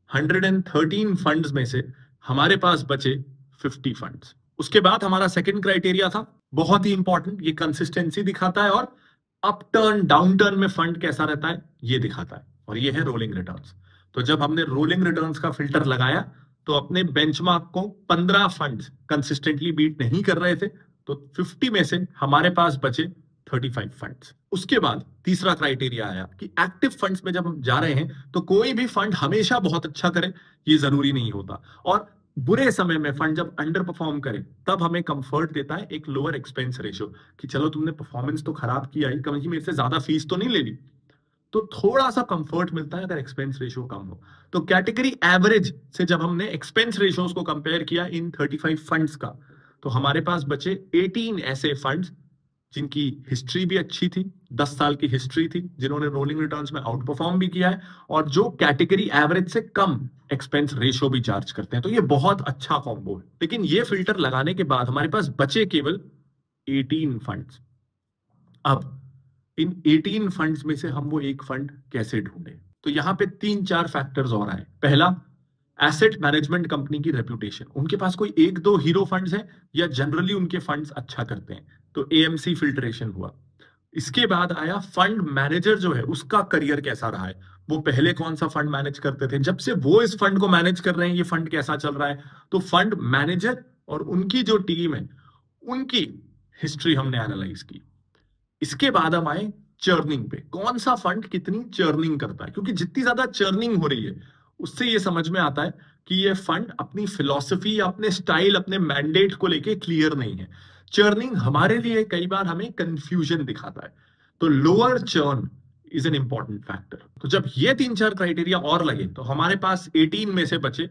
113 फंड्स में से हमारे पास बचे 50 फंड्स। उसके बाद हमारा सेकंड क्राइटेरिया था बहुत ही इंपॉर्टेंट, ये कंसिस्टेंसी दिखाता है और अप टर्न डाउन टर्न में फंड कैसा रहता है ये दिखाता है, और ये है रोलिंग रिटर्न्स। तो जब हमने रोलिंग रिटर्न्स का फिल्टर लगाया तो अपने बेंचमार्क को 15 फंड्स कंसिस्टेंटली बीट नहीं कर रहे थे, तो 50 में से हमारे पास बचे 35 फंड्स। उसके बाद तीसरा क्राइटेरिया आया कि एक्टिव फंड्स में जब हम जा रहे हैं तो कोई भी फंड हमेशा बहुत अच्छा करे ये जरूरी नहीं होता, और बुरे समय में फंड जब अंडर परफॉर्म करे तब हमें कंफर्ट देता है एक लोअर एक्सपेंस रेशियो कि चलो तुमने परफॉर्मेंस तो खराब किया ही, कहीं मेरे से ज्यादा फीस तो नहीं ले ली, तो थोड़ा सा कंफर्ट मिलता है अगर एक्सपेंस रेशियो कम हो। तो कैटेगरी एवरेज से जब हमने एक्सपेंस रेशियोज को कंपेयर किया इन 35 फंड्स का, तो हमारे पास बचे 18 ऐसे फंड्स जिनकी हिस्ट्री भी अच्छी थी, 10 साल की हिस्ट्री थी, जिन्होंने रोलिंग रिटर्न्स में आउट परफॉर्म भी किया है और जो कैटेगरी एवरेज से कम एक्सपेंस रेशियो भी चार्ज करते हैं। तो ये बहुत अच्छा कॉम्बो है। लेकिन ये फिल्टर लगाने के बाद हमारे पास बचे केवल 18 फंड्स। अब इन 18 फंड्स में से हम वो एक फंड कैसे ढूंढे? तो यहां पे 3-4 फैक्टर्स और आए। पहला, एसेट मैनेजमेंट कंपनी की रेपुटेशन, उनके पास कोई 1-2 हीरो फंड्स हैं या जनरली उनके फंड्स अच्छा करते हैं, तो एएमसी फिल्ट्रेशन हुआ। इसके बाद आया फंड मैनेजर जो है उसका करियर कैसा रहा है, वो पहले कौन सा फंड मैनेज करते थे, जब से वो इस फंड को मैनेज कर रहे हैं ये फंड कैसा चल रहा है। तो फंड मैनेजर और उनकी जो टीम है उनकी हिस्ट्री हमने एनालाइज की। इसके बाद हम आए चर्निंग पे, कौन सा फंड कितनी चर्निंग करता है, क्योंकि जितनी ज्यादा चर्निंग हो रही है उससे ये समझ में आता है कि ये फंड अपनी फिलॉसफी, अपने स्टाइल, अपने मैंडेट को लेके क्लियर नहीं है। चर्निंग हमारे लिए कई बार हमें कंफ्यूजन दिखाता है, तो lower churn is an important factor. तो जब ये 3-4 क्राइटेरिया और लगे तो हमारे पास 18 में से बचे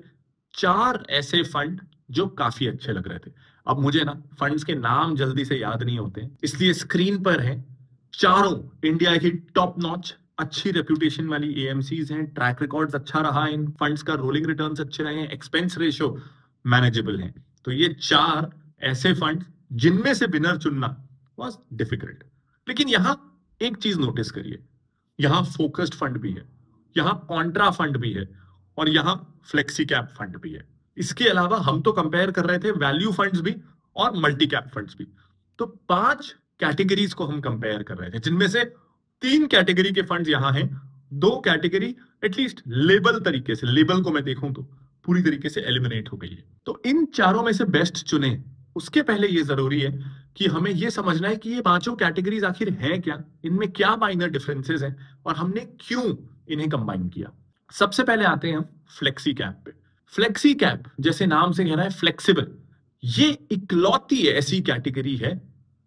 4 ऐसे फंड जो काफी अच्छे लग रहे थे। अब मुझे ना फंड्स के नाम जल्दी से याद नहीं होते, इसलिए स्क्रीन पर है चारों इंडिया की टॉप नॉच अच्छी रेप्यूटेशन वाली एएमसीज हैं। ट्रैक रिकॉर्ड्स अच्छा रहा इन फंड्स का, रोलिंग रिटर्न्स अच्छे रहे हैं, एक्सपेंस रेशियो मैनेजेबल है। तो ये चार ऐसे फंड जिनमें से विनर चुनना वाज डिफिकल्ट। लेकिन यहां एक चीज नोटिस करिए, यहां फोकस्ड फंड भी है, यहां कॉन्ट्रा फंड भी है और यहां फ्लेक्सी कैप फंड भी है। इसके अलावा हम तो कंपेयर कर रहे थे वैल्यू फंड्स भी और मल्टी कैप फंड्स भी। तो 5 कैटेगरीज को हम कंपेयर कर रहे थे, जिनमें से 3 कैटेगरी के फंड्स यहां हैं, 2 कैटेगरी एटलीस्ट लेबल तरीके से, लेबल को मैं देखूं तो पूरी तरीके से एलिमिनेट हो गई है। तो इन चारों में से बेस्ट चुने, उसके पहले ये जरूरी है कि हमें ये समझना है कि ये 5 कैटेगरीज आखिर हैं क्या, इनमें क्या माइनर डिफरेंसेस हैं और हमने क्यों इन्हें कंबाइन किया। सबसे पहले आते हैं हम फ्लेक्सी कैप पे। फ्लेक्सी कैप जैसे नाम से कह रहा है फ्लेक्सिबल, ये इकलौती ऐसी कैटेगरी है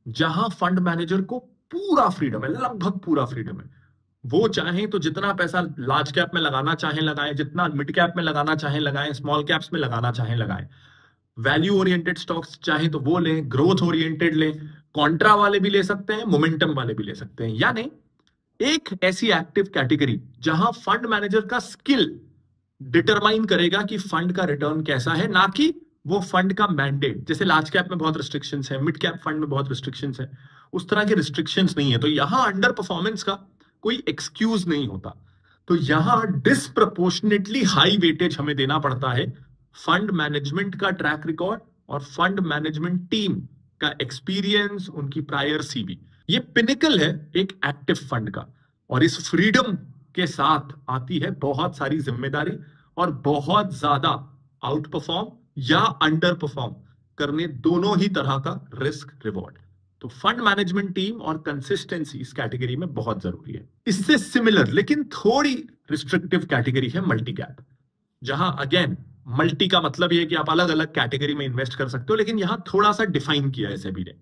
जहां फंड मैनेजर को पूरा फ्रीडम है, लगभग पूरा फ्रीडम है। वो चाहे तो जितना पैसा लार्ज कैप में लगाना चाहे लगाएं, जितना मिड कैप में लगाना चाहे लगाएं, स्मॉल कैप्स में लगाना चाहे लगाएं। वैल्यू ओरिएंटेड स्टॉक्स चाहे तो वो लें, ग्रोथ ओरिएंटेड लें, कॉन्ट्रा वाले भी ले सकते हैं, मोमेंटम वाले भी ले सकते हैं। यानी एक ऐसी एक्टिव कैटेगरी जहां फंड मैनेजर का स्किल डिटरमाइन करेगा कि फंड का रिटर्न कैसा है, ना कि वो फंड का मैंडेट। जैसे लार्ज कैप में बहुत रिस्ट्रिक्शंस है, मिड कैप फंड में बहुत रिस्ट्रिक्शंस है, उस तरह के रिस्ट्रिक्शंस नहीं है। तो यहां अंडर परफॉर्मेंस का कोई एक्सक्यूज नहीं होता। तो यहां डिस्प्रपोर्शनेटली हाई वेटेज हमें देना पड़ता है फंड मैनेजमेंट का ट्रैक रिकॉर्ड और फंड मैनेजमेंट टीम का एक्सपीरियंस, उनकी प्रायर सीवी। ये पिनिकल है एक एक्टिव फंड का, और इस फ्रीडम के साथ आती है बहुत सारी जिम्मेदारी और बहुत ज्यादा आउट परफॉर्म या अंडर परफॉर्म करने, दोनों ही तरह का रिस्क रिवॉर्ड। तो फंड मैनेजमेंट टीम और कंसिस्टेंसी इस कैटेगरी में बहुत जरूरी है। इससे सिमिलर लेकिन थोड़ी रिस्ट्रिक्टिव कैटेगरी है मल्टी कैप, जहां अगेन मल्टी का मतलब यह कि आप अलग अलग कैटेगरी में इन्वेस्ट कर सकते हो, लेकिन यहां थोड़ा सा डिफाइन किया है सेबी ने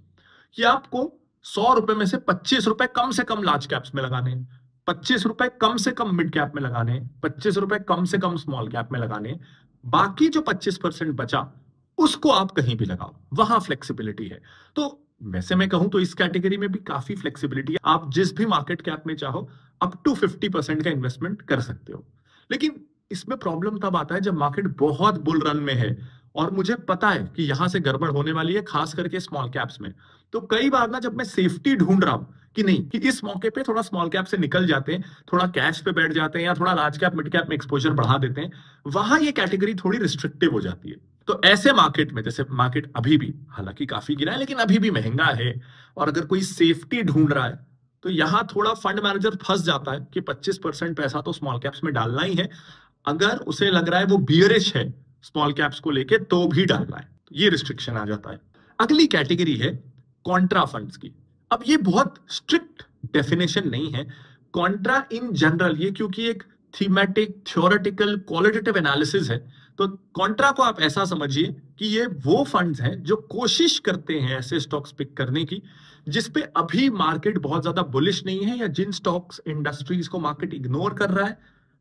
कि आपको 100 रुपए में से 25 रुपए कम से कम लार्ज कैप्स में लगाने हैं, 25 रुपए कम से कम मिड कैप में लगाने हैं, 25 रुपए कम से कम स्मॉल कैप में लगाने हैं। बाकी जो 25% बचा उसको आप कहीं भी लगाओ, वहां फ्लेक्सिबिलिटी है। तो वैसे मैं कहूं तो इस कैटेगरी में भी काफी फ्लेक्सिबिलिटी है, आप जिस भी मार्केट कैप में चाहो अप टू 50% का इन्वेस्टमेंट कर सकते हो। लेकिन इसमें प्रॉब्लम तब आता है जब मार्केट बहुत बुल रन में है और मुझे पता है कि यहां से गड़बड़ होने वाली है, खास करके स्मॉल कैप्स में। तो कई बार ना जब मैं सेफ्टी ढूंढ रहा हूं कि नहीं, कि इस मौके पे थोड़ा स्मॉल कैप से निकल जाते हैं, थोड़ा कैश पे बैठ जाते हैं या थोड़ा लार्ज कैप मिड कैप में एक्सपोजर बढ़ा देते हैं, वहां ये कैटेगरी थोड़ी रिस्ट्रिक्टिव हो जाती है। तो ऐसे मार्केट में, जैसे मार्केट अभी भी हालांकि काफी गिरा है लेकिन अभी भी महंगा है, और अगर कोई सेफ्टी ढूंढ रहा है तो यहां थोड़ा फंड मैनेजर फंस जाता है कि 25% पैसा तो स्मॉल कैप्स में डालना ही है, अगर उसे लग रहा है वो बियरिश है स्मॉल कैप्स को लेके तो भी डालना है, ये रिस्ट्रिक्शन आ जाता है। अगली कैटेगरी है कॉन्ट्रा फंड्स की। अब ये बहुत स्ट्रिक्ट डेफिनेशन नहीं है कॉन्ट्रा इन जनरल, ये क्योंकि एक थीमेटिक थ्योरेटिकल क्वालिटेटिव एनालिसिस है। तो कॉन्ट्रा को आप ऐसा समझिए कि ये वो फंड्स हैं जो कोशिश करते हैं ऐसे स्टॉक्स पिक करने की जिसपे अभी मार्केट बहुत ज्यादा बुलिश नहीं है, या जिन स्टॉक्स इंडस्ट्रीज को मार्केट इग्नोर कर रहा है,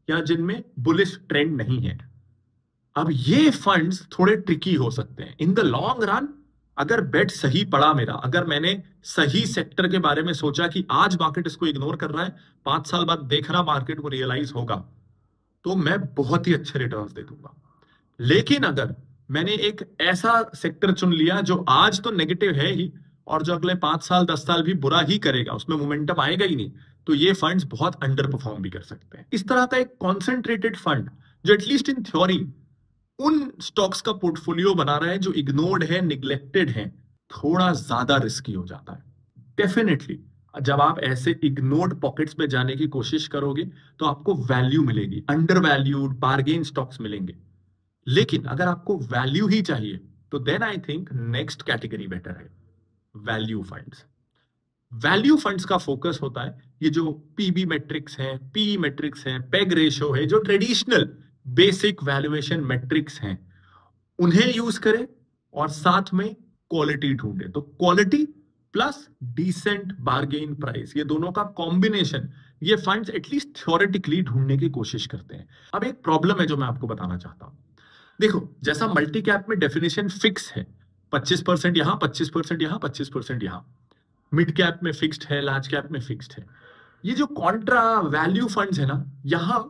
या जिनमें बुलिश ट्रेंड नहीं है। अब ये फंड्स थोड़े ट्रिकी हो सकते हैं इन द लॉन्ग रन। अगर बेट सही पड़ा मेरा, अगर मैंने सही सेक्टर के बारे में सोचा कि आज मार्केट इसको इग्नोर कर रहा है, 5 साल बाद देखना मार्केट को रियलाइज होगा, तो मैं बहुत ही अच्छे रिटर्न्स दे दूंगा। लेकिन अगर मैंने एक ऐसा सेक्टर चुन लिया जो आज तो नेगेटिव है ही और जो अगले 5 साल 10 साल भी बुरा ही करेगा, उसमें मोमेंटम आएगा ही नहीं, तो ये फंड्स बहुत अंडर परफॉर्म भी कर सकते हैं। इस तरह का एक कॉन्सेंट्रेटेड फंड जो एटलीस्ट इन थ्योरी उन स्टॉक्स का पोर्टफोलियो बना रहा है जो इग्नोर्ड है, निग्लेक्टेड है, थोड़ा ज्यादा रिस्की हो जाता है। डेफिनेटली जब आप ऐसे इग्नोर्ड पॉकेट्स में जाने की कोशिश करोगे तो आपको वैल्यू मिलेगी, अंडर वैल्यूड बार्गेन स्टॉक्स मिलेंगे। लेकिन अगर आपको वैल्यू ही चाहिए तो then I think next category better है, वैल्यू फंड्स। वैल्यू फंड्स का फोकस होता है ये जो पीबी मेट्रिक्स हैं, पी मेट्रिक्स हैं, पेग रेशियो है, जो ट्रेडिशनल बेसिक वैल्यूएशन मेट्रिक्स हैं, उन्हें यूज करें और साथ में क्वालिटी ढूंढे। तो quality plus decent bargain price, ये दोनों का कॉम्बिनेशन ये फंड्स एटलीस्ट थ्योरेटिकली ढूंढने की कोशिश करते हैं। अब एक प्रॉब्लम है जो मैं आपको बताना चाहता हूं। देखो, जैसा मल्टी कैप में डेफिनेशन फिक्स है, 25% यहां, 25% यहां, 25% यहां। मिड कैप में फिक्स्ड है, लार्ज कैप में फिक्स्ड है। ये जो कॉन्ट्रा वैल्यू फंड्स है ना, यहां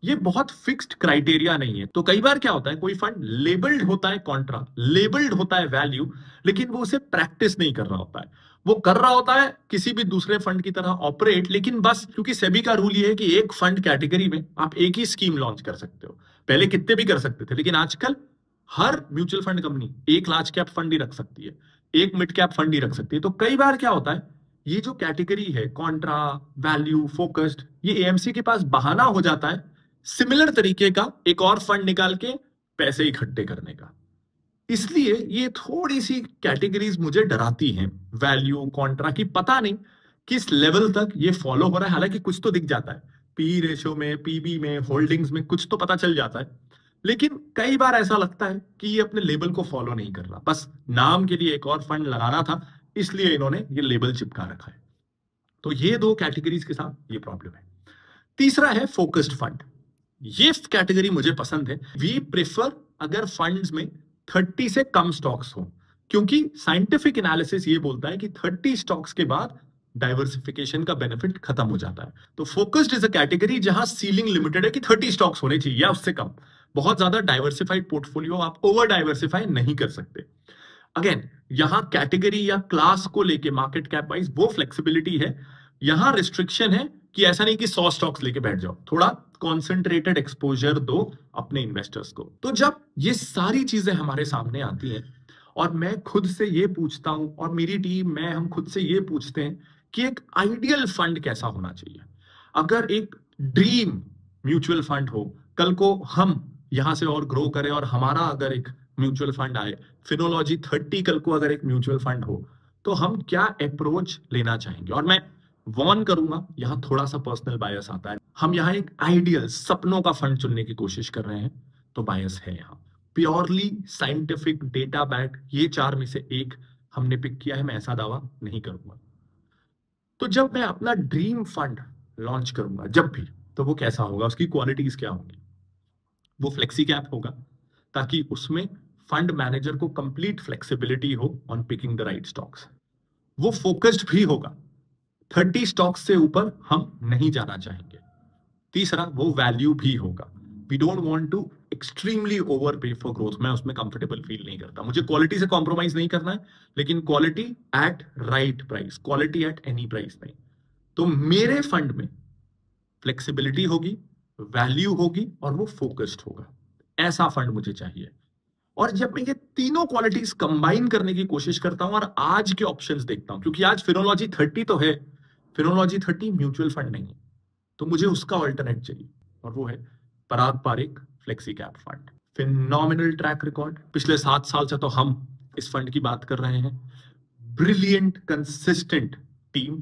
ये बहुत फिक्स्ड क्राइटेरिया नहीं है। तो कई बार क्या होता है, कोई फंड लेबल्ड होता है कॉन्ट्रा, लेबल्ड होता है वैल्यू, लेकिन वो उसे प्रैक्टिस नहीं कर रहा होता है। वो कर रहा होता है किसी भी दूसरे फंड की तरह ऑपरेट, लेकिन बस क्योंकि सेबी का रूल ये है कि एक फंड कैटेगरी में आप एक ही स्कीम लॉन्च कर सकते हो। पहले कितने भी कर सकते थे, लेकिन आजकल हर म्यूचुअल फंड कंपनी एक लार्ज कैप फंड ही रख सकती है, एक मिड कैप फंड ही रख सकती है। तो कई बार क्या होता है, ये जो कैटेगरी है कॉन्ट्रा वैल्यू फोकस्ड, ये एएमसी के पास बहाना हो जाता है सिमिलर तरीके का एक और फंड निकाल के पैसे इकट्ठे करने का। इसलिए ये थोड़ी सी कैटेगरीज मुझे डराती हैं, वैल्यू कॉन्ट्रा की। पता नहीं किस लेवल तक ये फॉलो हो रहा है। हालांकि कुछ तो दिख जाता है, पी रेशो में, पीबी में, होल्डिंग्स में कुछ तो पता चल जाता है, लेकिन कई बार ऐसा लगता है कि ये अपने लेबल को फॉलो नहीं कर रहा, बस नाम के लिए एक और फंड लगाना था इसलिए इन्होंने ये लेबल चिपका रखा है। तो ये दो कैटेगरीज के साथ ये प्रॉब्लम है। तीसरा है फोकस्ड फंड। ये कैटेगरी मुझे पसंद है। वी प्रेफर अगर फंड्स में 30 से कम स्टॉक्स हो, क्योंकि साइंटिफिक एनालिसिस ये बोलता है कि 30 स्टॉक्स के बाद डाइवर्सिफिकेशन का बेनिफिट खत्म हो जाता है। तो फोकस्ड इज अ कैटेगरी जहां सीलिंग लिमिटेड है कि 30 स्टॉक्स होने चाहिए या उससे कम। बहुत ज्यादा डाइवर्सिफाइड पोर्टफोलियो आप ओवर डाइवर्सिफाई नहीं कर सकते। अगेन यहां कैटेगरी या क्लास को लेके मार्केट कैप वाइज वो फ्लेक्सिबिलिटी है। यहां रिस्ट्रिक्शन है कि ऐसा नहीं कि 100 स्टॉक्स लेके बैठ जाओ, थोड़ा कॉन्सेंट्रेटेड एक्सपोजर दो अपने इन्वेस्टर्स को। तो जब ये सारी चीजें हमारे सामने आती हैं और मैं खुद से ये पूछता हूं और मेरी टीम में हम खुद से ये पूछते हैं कि एक आइडियल फंड कैसा होना चाहिए। अगर एक ड्रीम म्यूचुअल फंड हो, कल को हम यहां से और ग्रो करें और हमारा अगर एक म्यूचुअल फंड आए, फिनोलॉजी 30 कल को अगर एक म्यूचुअल फंड हो, तो हम क्या अप्रोच लेना चाहेंगे। और मैं वॉर्न करूंगा, यहां थोड़ा सा पर्सनल बायस आता है। हम यहां एक आइडियल सपनों का फंड चुनने की कोशिश कर रहे हैं, तो बायस है यहां। प्योरली साइंटिफिक डेटा बैक ये 4 में से एक हमने पिक किया है, मैं ऐसा दावा नहीं करूंगा। तो जब मैं अपना ड्रीम फंड लॉन्च करूंगा जब भी, तो वो कैसा होगा, उसकी क्वालिटीज क्या होंगी। वो फ्लेक्सी कैप होगा ताकि उसमें फंड मैनेजर को कंप्लीट फ्लेक्सिबिलिटी हो on picking the right stocks. वो फोकस्ड भी होगा, 30 स्टॉक्स से ऊपर हम नहीं जाना चाहेंगे। तीसरा, वो वैल्यू भी होगा। We don't want to extremely overpay for growth. मैं उसमें कंफर्टेबल फील नहीं करता। मुझे क्वालिटी से कॉम्प्रोमाइज नहीं करना है, लेकिन quality eight right price, quality at any price नहीं। तो मेरे फंड में फ्लेक्सिबिलिटी होगी, वैल्यू होगी और वो फोकस्ड होगा। ऐसा फंड मुझे चाहिए। और जब मैं ये तीनों क्वालिटीज कंबाइन करने की कोशिश करता हूं और आज के ऑप्शंस देखता हूं, क्योंकि आज फिनोलॉजी 30 तो है, फिनोलॉजी 30 म्यूचुअल फंड नहीं है, तो मुझे उसका ऑल्टरनेट चाहिए और वो है Parag Parikh flexi cap fund. Phenomenal track record, पिछले 7 साल से तो हम इस फंड की बात कर रहे हैं। ब्रिलियंट कंसिस्टेंट टीम,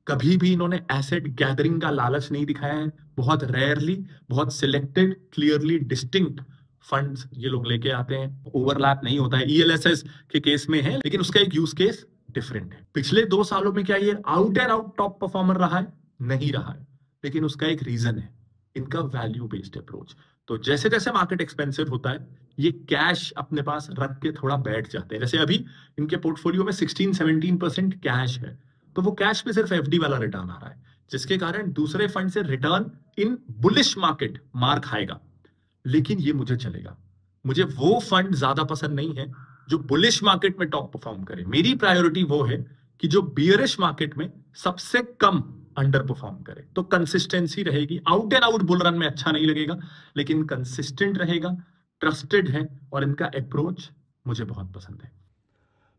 कभी भी इन्होंने एसेट गैदरिंग का लालच नहीं दिखाया है। बहुत रेयरली, बहुत सिलेक्टेड, क्लियरली डिस्टिंक्ट फंड्स ये लोग लेके आते हैं। ओवरलैप नहीं होता है, ईएलएसएस के केस में है, लेकिन उसका एक यूज केस डिफरेंट है। पिछले 2 सालों में क्या ये out and out top performer रहा है? नहीं रहा है, लेकिन उसका एक रीजन है, इनका वैल्यू बेस्ड अप्रोच। तो जैसे जैसे मार्केट एक्सपेंसिव होता है, ये कैश अपने पास रख के थोड़ा बैठ जाते हैं। जैसे अभी इनके पोर्टफोलियो में 16-17% कैश है, तो वो कैश पे सिर्फ एफडी वाला रिटर्न आ रहा है, जिसके कारण दूसरे फंड से रिटर्न इन बुलिश मार्केट मार खाएगा। लेकिन ये मुझे चलेगा। मुझे वो फंड ज्यादा पसंद नहीं है जो बुलिश मार्केट में टॉप परफॉर्म करे। मेरी प्रायोरिटी वो है कि जो बियरिश मार्केट में सबसे कम अंडर परफॉर्म करे। तो कंसिस्टेंसी रहेगी। Out and out bull run में अच्छा नहीं लगेगा, लेकिन कंसिस्टेंट रहेगा, ट्रस्टेड है और इनका अप्रोच मुझे बहुत पसंद है।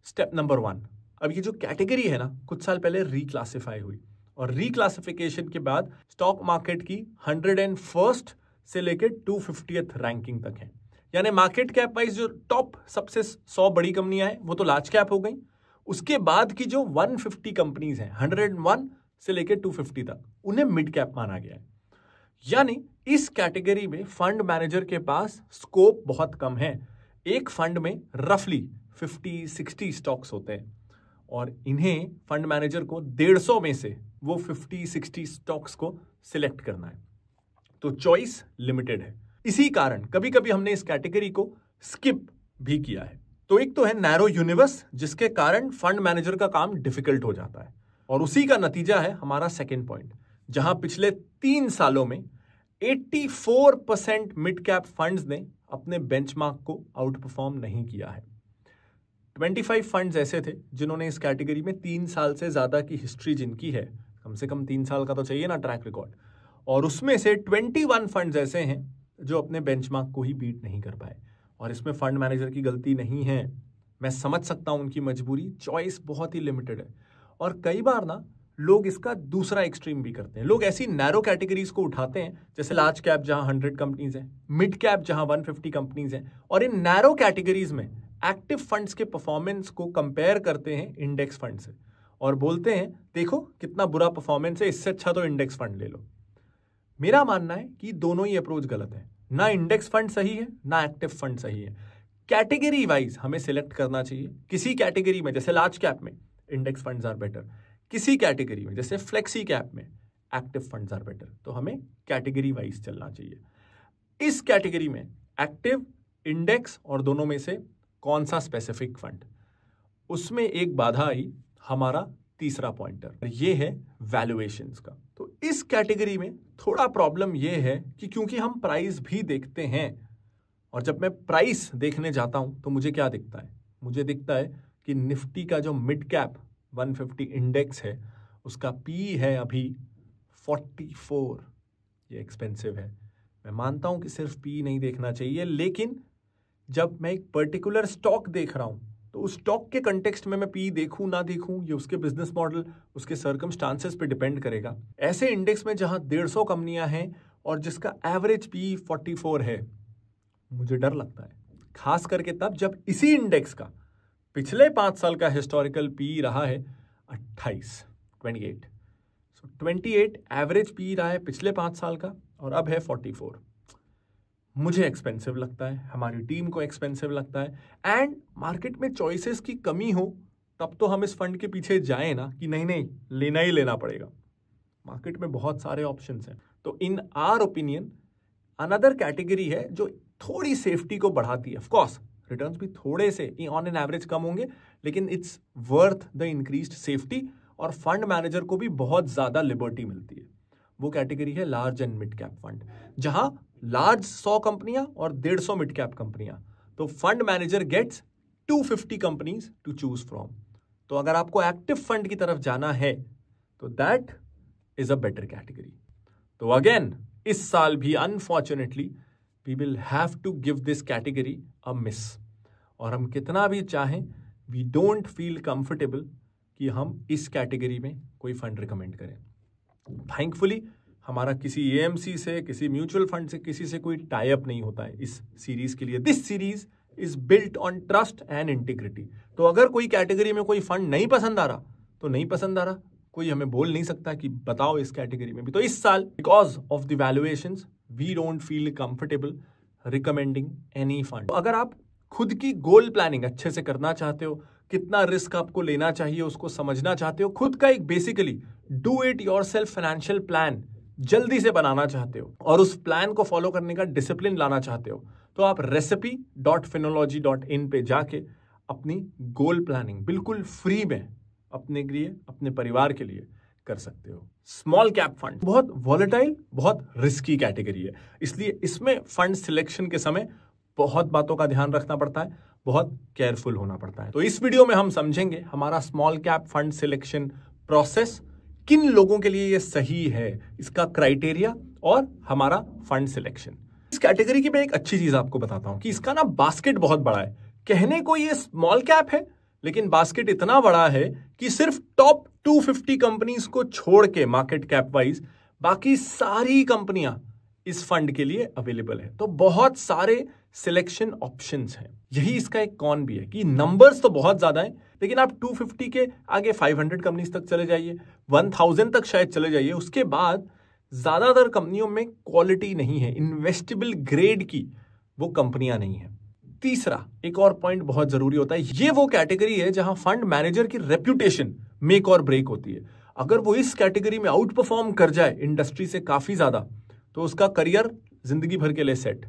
स्टेप नंबर 1, अब ये जो कैटेगरी है ना, कुछ साल पहले रिक्लासिफाई हुई और रिक्लासिफिकेशन के बाद स्टॉक मार्केट की 101st से लेकर 250th रैंकिंग तक है। यानी मार्केट कैप वाइज जो टॉप सबसे 100 बड़ी कंपनियां हैं वो तो लार्ज कैप हो गई। उसके बाद की जो 150 कंपनीज हैं, 101 से लेकर 250 तक, उन्हें मिड कैप माना गया है। यानी इस कैटेगरी में फंड मैनेजर के पास स्कोप बहुत कम है। एक फंड में रफली 50-60 स्टॉक्स होते हैं और इन्हें फंड मैनेजर को 150 में से वो 50-60 स्टॉक्स को सिलेक्ट करना है। तो चॉइस लिमिटेड है। इसी कारण कभी कभी हमने इस कैटेगरी को स्किप भी किया है। तो एक तो है नैरो यूनिवर्स, जिसके कारण फंड मैनेजर का काम डिफिकल्ट हो जाता है, और उसी का नतीजा है हमारा सेकेंड पॉइंट, जहां पिछले 3 सालों में 84% मिड कैप फंड्स ने अपने बेंचमार्क को आउट परफॉर्म नहीं किया है। 25 फंड्स ऐसे थे जिन्होंने इस कैटेगरी में 3 साल से ज्यादा की हिस्ट्री जिनकी है, कम से कम 3 साल का तो चाहिए ना ट्रैक रिकॉर्ड, और उसमें से 21 फंड्स ऐसे हैं जो अपने बेंचमार्क को ही बीट नहीं कर पाए। और इसमें फंड मैनेजर की गलती नहीं है, मैं समझ सकता हूं उनकी मजबूरी, चॉइस बहुत ही लिमिटेड है। और कई बार ना लोग इसका दूसरा एक्सट्रीम भी करते हैं, लोग ऐसी नैरो कैटेगरीज को उठाते हैं जैसे लार्ज कैप जहां 100 कंपनीज हैं, मिड कैप जहां 150 कंपनीज हैं, और इन नैरो कैटेगरीज में एक्टिव फंड्स के परफॉर्मेंस को कंपेयर करते हैं इंडेक्स फंड से और बोलते हैं देखो कितना बुरा परफॉर्मेंस है, इससे अच्छा तो इंडेक्स फंड ले लो। मेरा मानना है कि दोनों ही अप्रोच गलत है, ना इंडेक्स फंड सही है ना एक्टिव फंड सही है। कैटेगरी वाइज हमें सिलेक्ट करना चाहिए। किसी कैटेगरी में जैसे लार्ज कैप में इंडेक्स फंड्स आर बेटर, किसी कैटेगरी में जैसे फ्लेक्सी कैप में एक्टिव फंड्स आर बेटर, तो हमें कैटेगरी वाइज चलना चाहिए। इस कैटेगरी में एक्टिव, इंडेक्स और दोनों में से कौन सा स्पेसिफिक फंड, उसमें एक बाधा आई हमारा तीसरा पॉइंटर, ये है वैल्यूएशंस का। तो इस कैटेगरी में थोड़ा प्रॉब्लम ये है कि क्योंकि हम प्राइस भी देखते हैं, और जब मैं प्राइस देखने जाता हूं तो मुझे क्या दिखता है, मुझे दिखता है कि निफ्टी का जो मिड कैप 150 इंडेक्स है उसका पी है अभी 44। ये एक्सपेंसिव है। मैं मानता हूं कि सिर्फ पी नहीं देखना चाहिए, लेकिन जब मैं एक पर्टिकुलर स्टॉक देख रहा हूं तो उस स्टॉक के कंटेक्स्ट में मैं पी देखूं ना देखूं, ये उसके बिजनेस मॉडल, उसके सर्कमस्टांसेस पे डिपेंड करेगा। ऐसे इंडेक्स में जहां 150 कंपनियां हैं और जिसका एवरेज पी 44 है, मुझे डर लगता है, खास करके तब जब इसी इंडेक्स का पिछले 5 साल का हिस्टोरिकल पी रहा है 28। 28 एवरेज पी रहा है पिछले 5 साल का और अब है 44। मुझे एक्सपेंसिव लगता है, हमारी टीम को एक्सपेंसिव लगता है, एंड मार्केट में चॉइसेस की कमी हो तब तो हम इस फंड के पीछे जाएं ना कि नहीं नहीं लेना ही लेना पड़ेगा। मार्केट में बहुत सारे ऑप्शंस हैं। तो in our opinion another category है जो थोड़ी सेफ्टी को बढ़ाती है। ऑफ कोर्स रिटर्न्स भी थोड़े से ऑन एन एवरेज कम होंगे, लेकिन it's worth the increased safety और फंड मैनेजर को भी बहुत ज्यादा लिबर्टी मिलती है। वो कैटेगरी है large and mid cap fund, जहां लार्ज 100 कंपनियां और 150 मिड कैप कंपनियां, तो fund manager gets 250 companies to choose from. तो अगर आपको एक्टिव फंड की तरफ जाना है तो that is a better category. तो अगेन इस साल भी unfortunately we will have to give this category a miss, और हम कितना भी चाहें वी डोंट फील कंफर्टेबल कि हम इस कैटेगरी में कोई फंड रिकमेंड करें। थैंकफुली हमारा किसी एएमसी से, किसी म्यूचुअल फंड से, किसी से कोई टाई अप नहीं होता है इस सीरीज के लिए। This series is built on trust and integrity. तो अगर कोई कैटेगरी में कोई फंड नहीं पसंद आ रहा तो नहीं पसंद आ रहा, कोई हमें बोल नहीं सकता कि बताओ इस कैटेगरी में भी। तो इस साल because of the valuations we don't feel comfortable recommending any fund. तो अगर आप खुद की गोल प्लानिंग अच्छे से करना चाहते हो, कितना रिस्क आपको लेना चाहिए उसको समझना चाहते हो, खुद का एक basically do it yourself financial plan जल्दी से बनाना चाहते हो और उस प्लान को फॉलो करने का डिसिप्लिन लाना चाहते हो, तो आप recipe.finology.in पे जाके अपनी गोल प्लानिंग बिल्कुल फ्री में अपने लिए, अपने परिवार के लिए कर सकते हो। स्मॉल कैप फंड बहुत वॉलेटाइल, बहुत रिस्की कैटेगरी है, इसलिए इसमें फंड सिलेक्शन के समय बहुत बातों का ध्यान रखना पड़ता है, बहुत केयरफुल होना पड़ता है। तो इस वीडियो में हम समझेंगे हमारा small cap fund selection process, किन लोगों के लिए ये सही है, इसका क्राइटेरिया और हमारा फंड सिलेक्शन। इस कैटेगरी की मैं एक अच्छी चीज आपको बताता हूं कि इसका ना बास्केट बहुत बड़ा है। कहने को ये स्मॉल कैप है, लेकिन बास्केट इतना बड़ा है कि सिर्फ टॉप 250 कंपनीज को छोड़ के मार्केट कैप वाइज बाकी सारी कंपनियां इस फंड के लिए अवेलेबल है। तो बहुत सारे सिलेक्शन ऑप्शंस हैं। यही इसका एक कॉन भी है कि नंबर्स तो बहुत ज्यादा हैं, लेकिन आप 250 के आगे 500 कंपनीज तक चले जाइए, 1000 तक शायद चले जाइए, उसके बाद ज्यादातर कंपनियों में क्वालिटी नहीं है, इन्वेस्टेबल ग्रेड की वो कंपनियां नहीं है। तीसरा एक और पॉइंट बहुत जरूरी होता है, ये वो कैटेगरी है जहां फंड मैनेजर की रेप्यूटेशन मेक और ब्रेक होती है। अगर वो इस कैटेगरी में आउट परफॉर्म कर जाए इंडस्ट्री से काफी ज्यादा, तो उसका करियर जिंदगी भर के लिए सेट।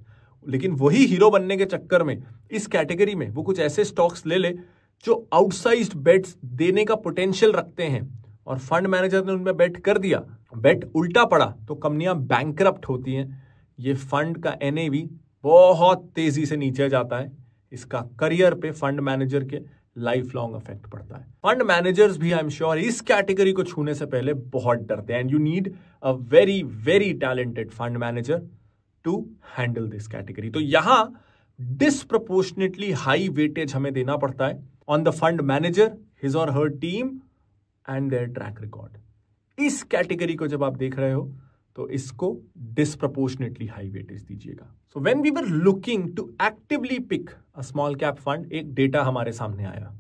लेकिन वही हीरो बनने के चक्कर में इस कैटेगरी में वो कुछ ऐसे स्टॉक्स ले ले जो आउटसाइज्ड बेट्स देने का पोटेंशियल रखते हैं, और फंड मैनेजर ने उनमें बेट कर दिया, बेट उल्टा पड़ा तो कंपनियां बैंकरप्ट होती हैं। ये फंड का एनएवी बहुत तेजी से नीचे जाता है। इसका करियर पे फंड मैनेजर के लाइफ लॉन्ग इफेक्ट पड़ता है। फंड मैनेजर्स भी आई एम श्योर इस कैटेगरी को छूने से पहले बहुत डरते हैं, and you need a very very talented fund manager to handle this category. तो यहां डिस्प्रपोर्शनेटली हाई वेटेज हमें देना पड़ता है on the fund manager, his और her team and their track record. इस कैटेगरी को जब आप देख रहे हो तो इसको डिस्प्रपोर्शनेटली हाई वेटेज दीजिएगा। So when we were looking to actively pick a small cap fund, एक डेटा हमारे सामने आया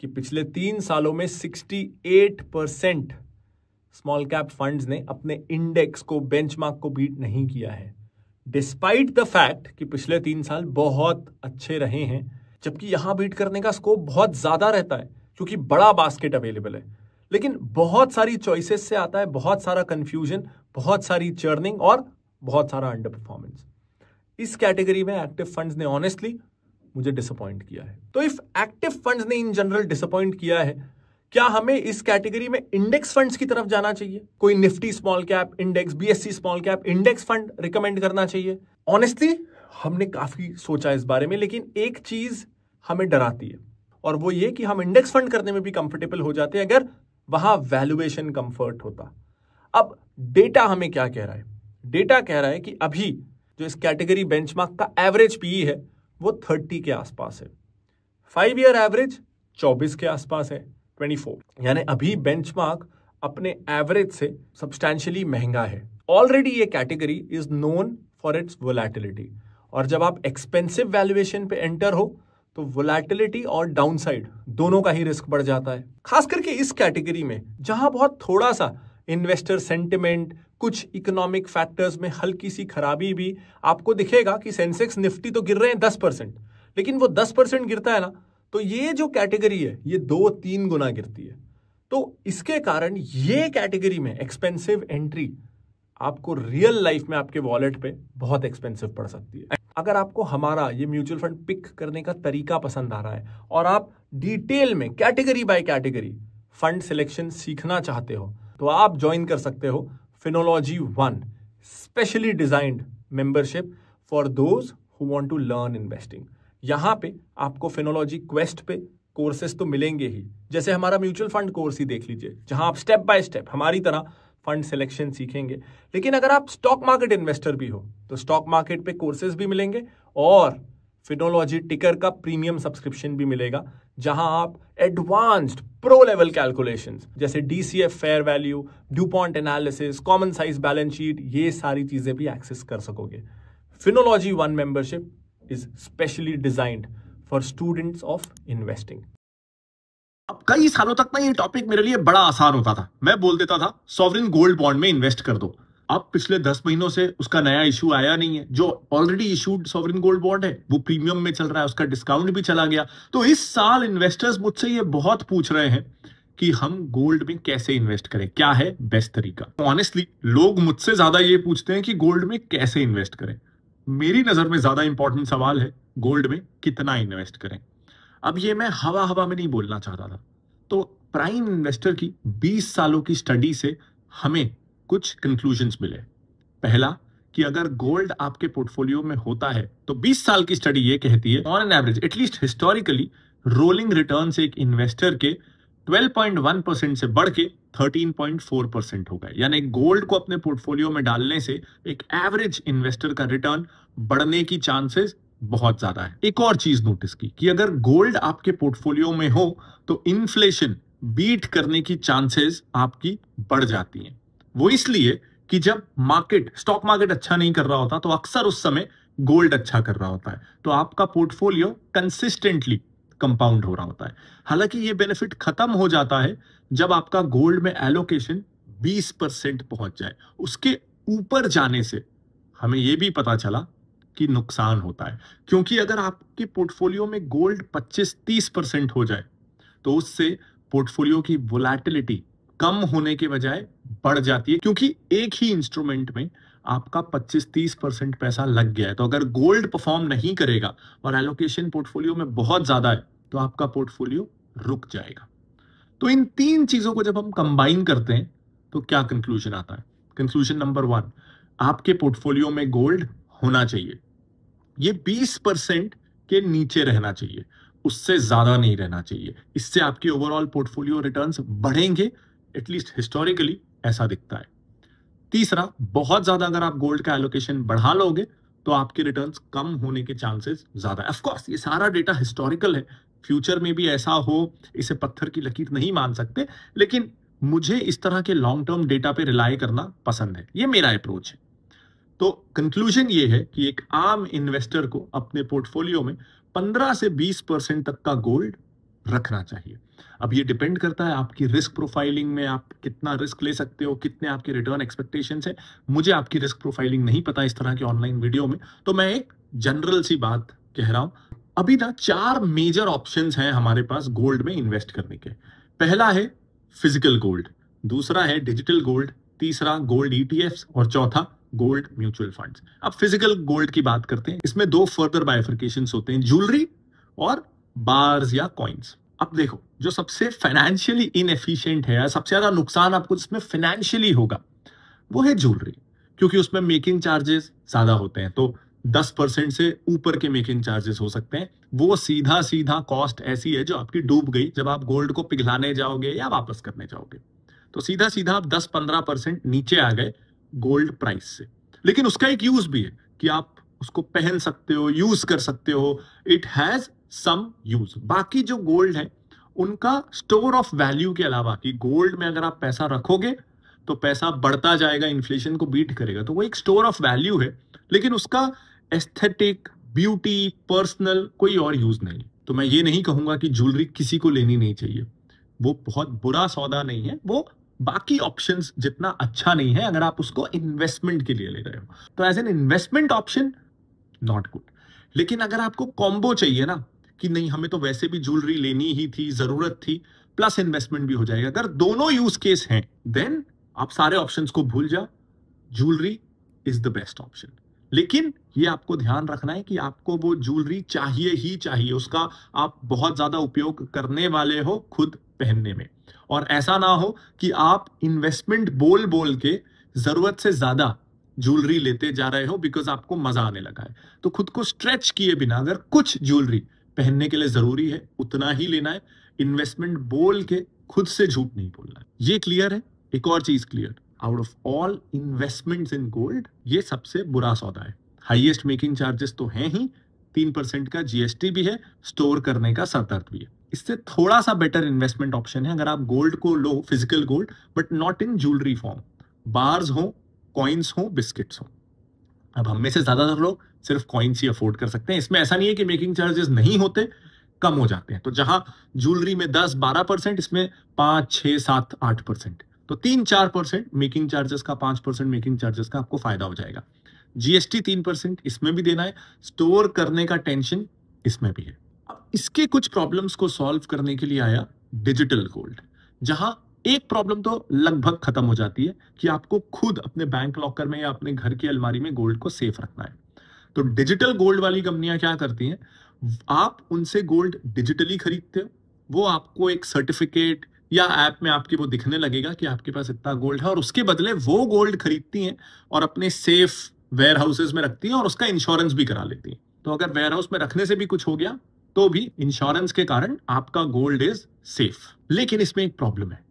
कि पिछले 3 सालों में 68% स्मॉल कैप फंड्स ने अपने इंडेक्स को, बेंचमार्क को बीट नहीं किया है, डिस्पाइट द फैक्ट कि पिछले 3 साल बहुत अच्छे रहे हैं। जबकि यहां बीट करने का स्कोप बहुत ज्यादा रहता है क्योंकि बड़ा बास्केट अवेलेबल है, लेकिन बहुत सारी चॉइसेस से आता है बहुत सारा कंफ्यूजन, बहुत सारी चर्निंग और बहुत सारा अंडर परफॉर्मेंस। इस कैटेगरी में एक्टिव फंड्स ने ऑनेस्टली मुझे डिसअपॉइंट किया है। तो इफ एक्टिव फंड्स ने इन जनरल डिसअपॉइंट किया है, क्या हमें इस कैटेगरी में इंडेक्स फंड्स की तरफ जाना चाहिए? कोई Nifty small cap index, BSc small cap index fund recommend करना चाहिए? ऑनेस्टली हमने काफी सोचा इस बारे में, लेकिन एक चीज हमें डराती है, और वो ये कि हम इंडेक्स फंड करने में भी कंफर्टेबल हो जाते हैं अगर वहां वैल्यूएशन कंफर्ट होता। अब डेटा हमें क्या कह रहा है? डेटा कह रहा है कि अभी जो इस कैटेगरी बेंचमार्क का एवरेज पीई है वो 30 के आसपास है, 5 ईयर एवरेज 24 के आसपास है, 24। यानी अभी बेंचमार्क अपने एवरेज से सब्सटैंशियली महंगा है। ऑलरेडी ये category is known for its volatility, और जब आप एक्सपेंसिव वैल्यूएशन पे एंटर हो तो वोलैटिलिटी और डाउनसाइड दोनों का ही रिस्क बढ़ जाता है। खास करके इस कैटेगरी में जहां बहुत थोड़ा सा इन्वेस्टर सेंटिमेंट, कुछ इकोनॉमिक फैक्टर्स में हल्की सी खराबी भी आपको दिखेगा कि सेंसेक्स निफ्टी तो गिर रहे हैं 10%, लेकिन वो 10% गिरता है ना, तो ये जो कैटेगरी है ये 2-3 गुना गिरती है। तो इसके कारण ये कैटेगरी में एक्सपेंसिव एंट्री आपको रियल लाइफ में आपके वॉलेट पे बहुत एक्सपेंसिव पड़ सकती है। अगर आपको हमारा ये म्यूचुअल फंड पिक करने का तरीका पसंद आ रहा है और आप डिटेल में category by category fund selection सीखना चाहते हो, तो आप ज्वाइन कर सकते हो Finology 1 specially designed membership for those who want to learn investing. यहां पे आपको फिनोलॉजी क्वेस्ट पे कोर्सेज तो मिलेंगे ही, जैसे हमारा म्यूचुअल फंड कोर्स ही देख लीजिए, जहां आप स्टेप बाय स्टेप हमारी तरह फंड सिलेक्शन सीखेंगे। लेकिन अगर आप स्टॉक मार्केट इन्वेस्टर भी हो तो स्टॉक मार्केट पे कोर्सेज भी मिलेंगे और फिनोलॉजी टिकर का प्रीमियम सब्सक्रिप्शन भी मिलेगा, जहां आप एडवांस्ड प्रो लेवल कैलकुलेशंस जैसे DCF fair value, DuPont analysis, common size balance sheet, ये सारी चीजें भी एक्सेस कर सकोगे। Finology 1 membership is specially designed for students of investing. अब कई सालों तक ना ये टॉपिक मेरे लिए बड़ा आसान होता था। मैं बोल देता था सॉवरेन गोल्ड बॉन्ड में इन्वेस्ट कर दो। अब पिछले 10 महीनों से उसका नया इशू आया नहीं है। जो already issued sovereign gold bond है वो प्रीमियम में चल रहा है, उसका डिस्काउंट भी चला गया। तो इस साल इन्वेस्टर्स मुझसे ये बहुत पूछ रहे हैं कि हम गोल्ड में कैसे इन्वेस्ट करें, क्या है बेस्ट तरीका। ऑनेस्टली लोग मुझसे ज्यादा ये पूछते हैं कि गोल्ड में कैसे इन्वेस्ट करें। मेरी नजर में ज्यादा इंपॉर्टेंट सवाल है गोल्ड में कितना इन्वेस्ट करें। अब ये मैं हवा में नहीं बोलना चाहता था। तो प्राइम इन्वेस्टर की 20 सालों की स्टडी से हमें कुछ कंक्लूजन्स मिले। पहला कि अगर गोल्ड आपके पोर्टफोलियो में होता है तो 20 साल की स्टडी ये कहती है on an average at least historically rolling return से एक इन्वेस्टर के 12.1% से बढ़ के 13.4% हो गए। यानी गोल्ड को अपने पोर्टफोलियो में डालने से एक एवरेज इन्वेस्टर का रिटर्न बढ़ने की चांसेस बहुत ज्यादा है। एक और चीज नोटिस की कि अगर गोल्ड आपके पोर्टफोलियो में हो तो इन्फ्लेशन बीट करने की चांसेस आपकी बढ़ जाती हैं। वो इसलिए कि जब स्टॉक मार्केट अच्छा नहीं कर रहा होता तो अक्सर उस समय गोल्ड अच्छा कर रहा होता है, तो आपका पोर्टफोलियो कंसिस्टेंटली कंपाउंड हो रहा होता है। हालांकि ये बेनिफिट खत्म हो जाता है जब आपका गोल्ड में एलोकेशन 20% पहुंच जाए। उसके ऊपर जाने से हमें यह भी पता चला कि नुकसान होता है, क्योंकि अगर आपके पोर्टफोलियो में गोल्ड 25-30% हो जाए तो उससे पोर्टफोलियो की वोलैटिलिटी कम होने के बजाय बढ़ जाती है, क्योंकि एक ही इंस्ट्रूमेंट में आपका 25-30% पैसा लग गया है। तो अगर गोल्ड परफॉर्म नहीं करेगा और एलोकेशन पोर्टफोलियो में बहुत ज्यादा है तो आपका पोर्टफोलियो रुक जाएगा। तो इन 3 चीजों को जब हम कंबाइन करते हैं तो क्या कंक्लूजन आता है? कंक्लूजन नंबर 1, आपके पोर्टफोलियो में गोल्ड होना चाहिए। ये 20% के नीचे रहना चाहिए, उससे ज्यादा नहीं रहना चाहिए। इससे आपके ओवरऑल पोर्टफोलियो रिटर्न्स बढ़ेंगे, एटलीस्ट हिस्टोरिकली ऐसा दिखता है। तीसरा, बहुत ज्यादा अगर आप गोल्ड का एलोकेशन बढ़ा लोगे तो आपके रिटर्न्स कम होने के चांसेस ज्यादा है। ऑफ कोर्स ये सारा डेटा हिस्टोरिकल है, फ्यूचर में भी ऐसा हो इसे पत्थर की लकीर नहीं मान सकते, लेकिन मुझे इस तरह के लॉन्ग टर्म डेटा पे रिलाई करना पसंद है, ये मेरा अप्रोच है। तो कंक्लूजन ये है कि एक आम इन्वेस्टर को अपने पोर्टफोलियो में 15 से 20% तक का गोल्ड रखना चाहिए। अब ये डिपेंड करता है आपकी रिस्क प्रोफाइलिंग में, आप कितना रिस्क ले सकते हो, कितने आपके रिटर्न एक्सपेक्टेशंस है। मुझे आपकी रिस्क प्रोफाइलिंग नहीं पता इस तरह के ऑनलाइन वीडियो में, तो मैं एक जनरल सी बात कह रहा हूं। अभी ना 4 मेजर ऑप्शंस हैं हमारे पास गोल्ड में इन्वेस्ट करने के। पहला है फिजिकल गोल्ड, दूसरा है डिजिटल गोल्ड, तीसरा गोल्ड ईटीएफ्स और चौथा गोल्ड म्यूचुअल फंड्स। अब फिजिकल गोल्ड की बात करते हैं। इसमें 2 फर्दर बाइफर्केशंस होते हैं, ज्वेलरी और बार्स या कॉइन्स। अब देखो, जो सबसे फाइनेंशियली इनएफिशिएंट है, सबसे ज्यादा नुकसान आपको जिसमें फाइनेंशियली होगा वो है ज्वेलरी, क्योंकि उसमें मेकिंग चार्जेस ज्यादा होते हैं। तो 10% से ऊपर के मेकिंग चार्जेस हो सकते हैं। वो सीधा सीधा कॉस्ट ऐसी है जो आपकी डूब गई जब आप गोल्ड को पिघलाने जाओगे या वापस करने जाओगे। तो सीधा सीधा आप 10-15% नीचे आ गए गोल्ड प्राइस से। लेकिन उसका एक यूज भी है कि आप उसको पहन सकते हो, यूज कर सकते हो, इट हैज सम यूज। बाकी जो गोल्ड है उनका स्टोर ऑफ वैल्यू के अलावा, कि गोल्ड में अगर आप पैसा रखोगे तो पैसा बढ़ता जाएगा, इन्फ्लेशन को बीट करेगा, तो वो एक स्टोर ऑफ वैल्यू है, लेकिन उसका एस्थेटिक, ब्यूटी, पर्सनल कोई और यूज नहीं। तो मैं ये नहीं कहूंगा कि ज्वेलरी किसी को लेनी नहीं चाहिए, वो बहुत बुरा सौदा नहीं है, वो बाकी ऑप्शंस जितना अच्छा नहीं है अगर आप उसको इन्वेस्टमेंट के लिए ले रहे हो। तो as an investment option not good. लेकिन अगर आपको कॉम्बो चाहिए ना, कि नहीं हमें तो वैसे भी ज्वेलरी लेनी ही थी, जरूरत थी, प्लस इन्वेस्टमेंट भी हो जाएगा, अगर दोनों यूज केस हैं देन आप सारे ऑप्शंस को भूल जाओ, jewellery is the best option. लेकिन ये आपको ध्यान रखना है कि आपको वो ज्वेलरी चाहिए ही चाहिए, उसका आप बहुत ज्यादा उपयोग करने वाले हो खुद पहनने में, और ऐसा ना हो कि आप इन्वेस्टमेंट बोल बोल के जरूरत से ज्यादा ज्वेलरी लेते जा रहे हो बिकॉज आपको मजा आने लगा है। तो खुद को स्ट्रेच किए बिना अगर कुछ ज्वेलरी पहनने के लिए जरूरी है उतना ही लेना है, इन्वेस्टमेंट बोल के खुद से झूठ नहीं बोलना है। ये क्लियर है? एक और चीज clear, out of all investments in gold ये सबसे बुरा सौदा है। हाईएस्ट मेकिंग चार्जेस तो हैं ही, 3% का जीएसटी भी है, स्टोर करने का सतर्क भी है। इससे थोड़ा सा बेटर इन्वेस्टमेंट ऑप्शन है अगर आप गोल्ड को लो, physical gold, but not in jewellery form, bars हो, कॉइन्स हो, बिस्किट्स हो। अब हम में से ज्यादातर लोग सिर्फ कॉइन्स ही अफोर्ड कर सकते हैं। इसमें ऐसा नहीं है कि मेकिंग चार्जेस नहीं होते, कम हो जाते हैं। तो जहां ज्वेलरी में 10-12%, इसमें 5-6-7-8%, तो 3-4% मेकिंग चार्जेस का, 5% मेकिंग चार्जेस का आपको फायदा हो जाएगा। जीएसटी 3% इसमें भी देना है, स्टोर करने का टेंशन इसमें भी है। अब इसके कुछ प्रॉब्लम्स को सॉल्व करने के लिए आया डिजिटल गोल्ड, जहां एक प्रॉब्लम तो लगभग खत्म हो जाती है कि आपको खुद अपने बैंक लॉकर में या अपने घर की अलमारी में गोल्ड को सेफ रखना है। तो डिजिटल गोल्ड वाली कंपनियां क्या करती हैं, आप उनसे गोल्ड डिजिटली खरीदते हो, वो आपको एक सर्टिफिकेट या ऐप में आपके वो दिखने लगेगा कि आपके पास इतना गोल्ड है, और उसके बदले वो गोल्ड खरीदती हैं और अपने सेफ वेयर हाउसेज में रखती हैं और उसका इंश्योरेंस भी करा लेती हैं। तो अगर वेयर हाउस में रखने से भी कुछ हो गया तो भी इंश्योरेंस के कारण आपका गोल्ड इज सेफ। लेकिन इसमें एक प्रॉब्लम है,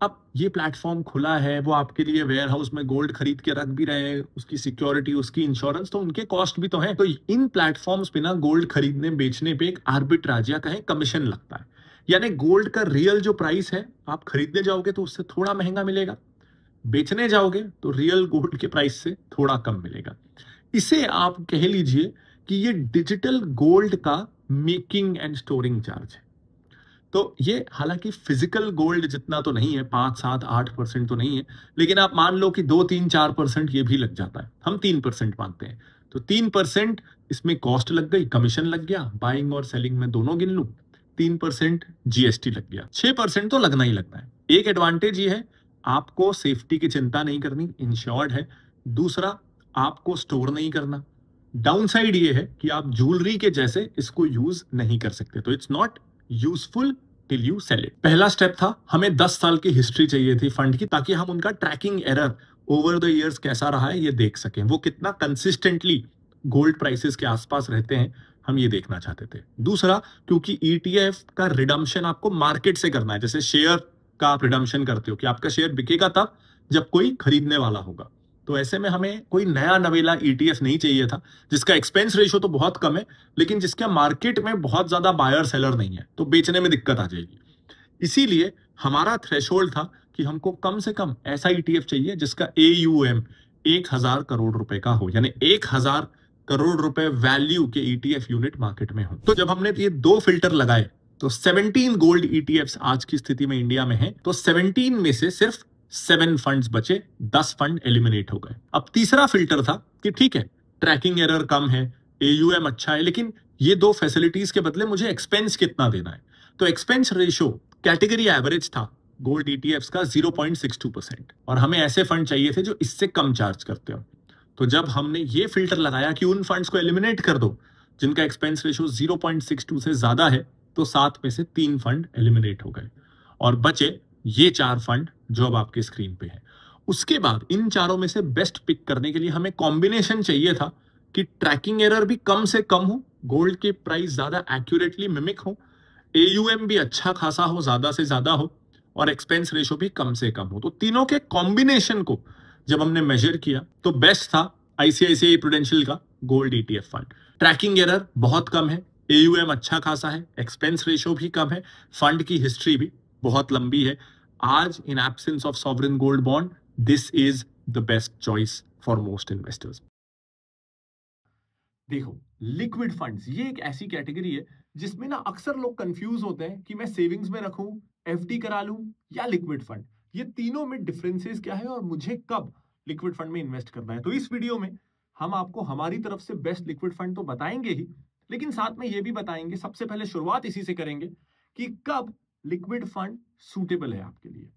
अब ये प्लेटफॉर्म खुला है, वो आपके लिए वेयर हाउस में गोल्ड खरीद के रख भी रहे हैं, उसकी सिक्योरिटी, उसकी इंश्योरेंस, तो उनके कॉस्ट भी तो है। तो इन प्लेटफॉर्म्स पे ना गोल्ड खरीदने बेचने पे एक आर्बिट्राज या कहें कमीशन लगता है, यानी गोल्ड का रियल जो प्राइस है आप खरीदने जाओगे तो उससे थोड़ा महंगा मिलेगा, बेचने जाओगे तो रियल गोल्ड के प्राइस से थोड़ा कम मिलेगा। इसे आप कह लीजिए कि ये डिजिटल गोल्ड का मेकिंग एंड स्टोरिंग चार्ज है। तो ये हालांकि फिजिकल गोल्ड जितना तो नहीं है, 5-7-8% तो नहीं है, लेकिन आप मान लो कि 2-3-4% ये भी लग जाता है, हम 3% मानते हैं। तो 3% इसमें कॉस्ट लग गई, कमीशन लग गया, बाइंग और सेलिंग में दोनों गिन लूं, 3% जीएसटी लग गया, 6% तो लगना ही लगना है। एक एडवांटेज ये है, आपको सेफ्टी की चिंता नहीं करनी, इंश्योर्ड है, दूसरा, आपको स्टोर नहीं करना। डाउन साइड ये है कि आप ज्वेलरी के जैसे इसको यूज नहीं कर सकते, तो it's not useful till you sell it. पहला स्टेप था, हमें 10 साल की हिस्ट्री चाहिए थी फंड की, ताकि हम उनका tracking error over the years कैसा रहा है ये देख सकें, वो कितना कंसिस्टेंटली गोल्ड प्राइसेस के आसपास रहते हैं, हम ये देखना चाहते थे। दूसरा, क्योंकि ईटीएफ का रिडम्पशन आपको मार्केट से करना है, जैसे शेयर का आप रिडम्पशन करते हो कि आपका शेयर बिकेगा तब जब कोई खरीदने वाला होगा, तो ऐसे में हमें कोई नया नवेला ईटीएफ नहीं चाहिए था जिसका एक्सपेंस रेशो तो बहुत कम है, लेकिन जिसका मार्केट में बहुत ज्यादा बायर सेलर नहीं है, तो बेचने में दिक्कत आ जाएगी। इसीलिए हमारा थ्रेशोल्ड था कि हमको कम से कम ऐसा ईटीएफ चाहिए जिसका AUM 1000 करोड़ रुपए का हो, यानी 1000 करोड़ रुपए वैल्यू के ईटीएफ यूनिट मार्केट में हो। तो जब हमने ये 2 फिल्टर लगाए तो 17 गोल्ड ईटीएफ्स आज की स्थिति में इंडिया में है, तो 17 में से सिर्फ 7 फंड्स बचे, 10 फंड एलिमिनेट हो गए। अब तीसरा फिल्टर था कि ठीक है, ट्रैकिंग एरर कम है, AUM अच्छा है, लेकिन ये 2 फैसिलिटीज के बदले मुझे एक्सपेंस कितना देना है। तो एक्सपेंस रेशो कैटेगरी एवरेज था गोल्ड ईटीएफ्स का 0.62%, और हमें ऐसे फंड चाहिए थे जो इससे कम चार्ज करते हो। तो जब हमने ये फिल्टर लगाया कि उन फंड्स को एलिमिनेट कर दो जिनका एक्सपेंस रेशो 0.62 से ज्यादा है, तो 7 में से 3 फंड एलिमिनेट हो गए और बचे ये 4 फंड जो अब आपके स्क्रीन पे है। उसके बाद इन चारों में से बेस्ट पिक करने के लिए हमें कॉम्बिनेशन चाहिए था कि ट्रैकिंग एरर भी कम से कम हो, गोल्ड के प्राइस ज्यादा एक्यूरेटली मिमिक हो, AUM भी अच्छा खासा हो, ज्यादा से ज्यादा हो, और एक्सपेंस रेशो भी कम से कम हो। तो तीनों के कॉम्बिनेशन को जब हमने मेजर किया तो बेस्ट था ICICI प्रूडेंशियल का gold ETF fund. Tracking error बहुत कम है, AUM अच्छा खासा है, एक्सपेंस रेशो भी कम है, फंड की हिस्ट्री भी बहुत लंबी है। आज in absence of sovereign gold bond, this is the best choice for most investors. देखो, लिक्विड फंड्स ये एक ऐसी कैटेगरी है जिसमें ना अक्सर लोग कंफ्यूज होते हैं कि मैं सेविंग्स में रखूं, FD करा लूं या लिक्विड फंड। ये तीनों में डिफरेंसेस क्या है और मुझे कब लिक्विड फंड में इन्वेस्ट करना है। तो इस वीडियो में हम आपको हमारी तरफ से बेस्ट लिक्विड फंड तो बताएंगे ही, लेकिन साथ में ये भी बताएंगे, सबसे पहले शुरुआत इसी से करेंगे कि कब लिक्विड फंड सूटेबल है आपके लिए।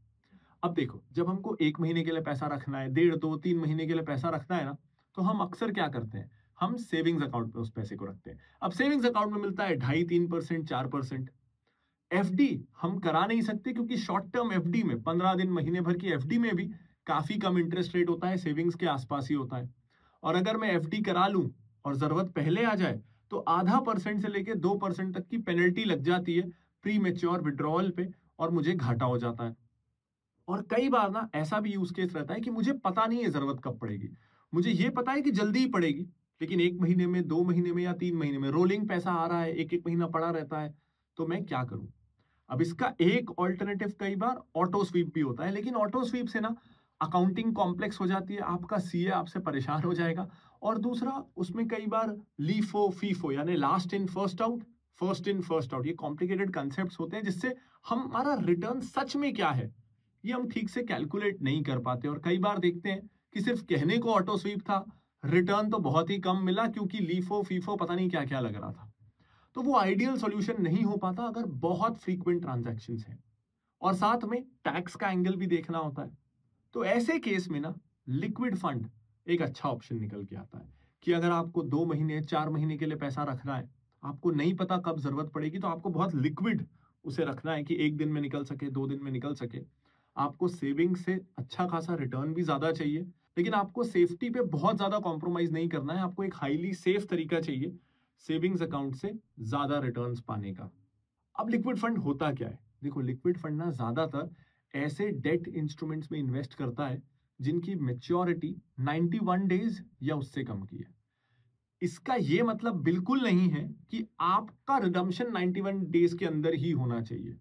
अब देखो, जब हमको 1 महीने के लिए पैसा रखना है, 1.5, 2, 3 महीने के लिए पैसा रखना है ना, तो हम अक्सर क्या करते हैं, हम सेविंग्स अकाउंट पे उस पैसे को रखते हैं। अब सेविंग्स अकाउंट में मिलता है 2.5, 3%, 4%। FD हम करा नहीं सकते क्योंकि शॉर्ट टर्म FD में 15 दिन, महीने भर की FD में भी काफी कम इंटरेस्ट रेट होता है, सेविंग्स के आसपास ही होता है। और अगर मैं FD करा लूं और जरूरत पहले आ जाए तो 0.5% से लेकर 2% तक की पेनल्टी लग जाती है प्री मेच्योर विड्रॉल पे, और मुझे घाटा हो जाता है। और कई बार ना ऐसा भी यूज केस रहता है कि मुझे पता नहीं है जरूरत कब पड़ेगी, मुझे ये पता है कि जल्दी ही पड़ेगी, लेकिन 1 महीने में, 2 महीने में या 3 महीने में रोलिंग पैसा आ रहा है, एक महीना पड़ा रहता है, तो मैं क्या करूं। अब इसका एक ऑल्टरनेटिव कई बार ऑटो स्वीप भी होता है, लेकिन ऑटो स्वीप से ना अकाउंटिंग कॉम्प्लेक्स हो जाती है, आपका CA आपसे परेशान हो जाएगा। और दूसरा, उसमें कई बार लीफो फीफो यानी last in first out, first in first out, ये कॉम्प्लिकेटेड कंसेप्ट होते हैं जिससे हमारा रिटर्न सच में क्या है ये हम ठीक से कैलकुलेट नहीं कर पाते। और कई बार देखते हैं कि सिर्फ कहने को ऑटो स्वीप था, रिटर्न तो बहुत ही कम मिला क्योंकि लीफो फीफो पता नहीं क्या क्या लग रहा था। तो वो आइडियल सॉल्यूशन नहीं हो पाता अगर बहुत फ्रीक्वेंट ट्रांजैक्शंस हैं, और साथ में टैक्स का एंगल भी देखना होता है। तो ऐसे केस में ना लिक्विड फंड एक अच्छा ऑप्शन निकल के आता है कि अगर आपको 2 महीने, 4 महीने के लिए पैसा रखना है, आपको नहीं पता कब जरूरत पड़ेगी, तो आपको बहुत लिक्विड उसे रखना है कि 1 दिन में निकल सके, 2 दिन में निकल सके। आपको सेविंग से अच्छा खासा रिटर्न भी ज्यादा चाहिए, लेकिन आपको सेफ्टी पे बहुत ज्यादा कॉम्प्रोमाइज नहीं करना है। आपको एक हाईली सेफ तरीका चाहिए सेविंग्स अकाउंट से ज्यादा रिटर्न्स पाने का। अब लिक्विड फंड होता क्या है? देखो, लिक्विड फंड ना ज्यादातर ऐसे डेट इंस्ट्रूमेंट्स में इन्वेस्ट करता है जिनकी मेच्योरिटी 91 डेज या उससे कम की है। इसका यह मतलब बिल्कुल नहीं है कि आपका रिडम्पशन 91 डेज के अंदर ही होना चाहिए।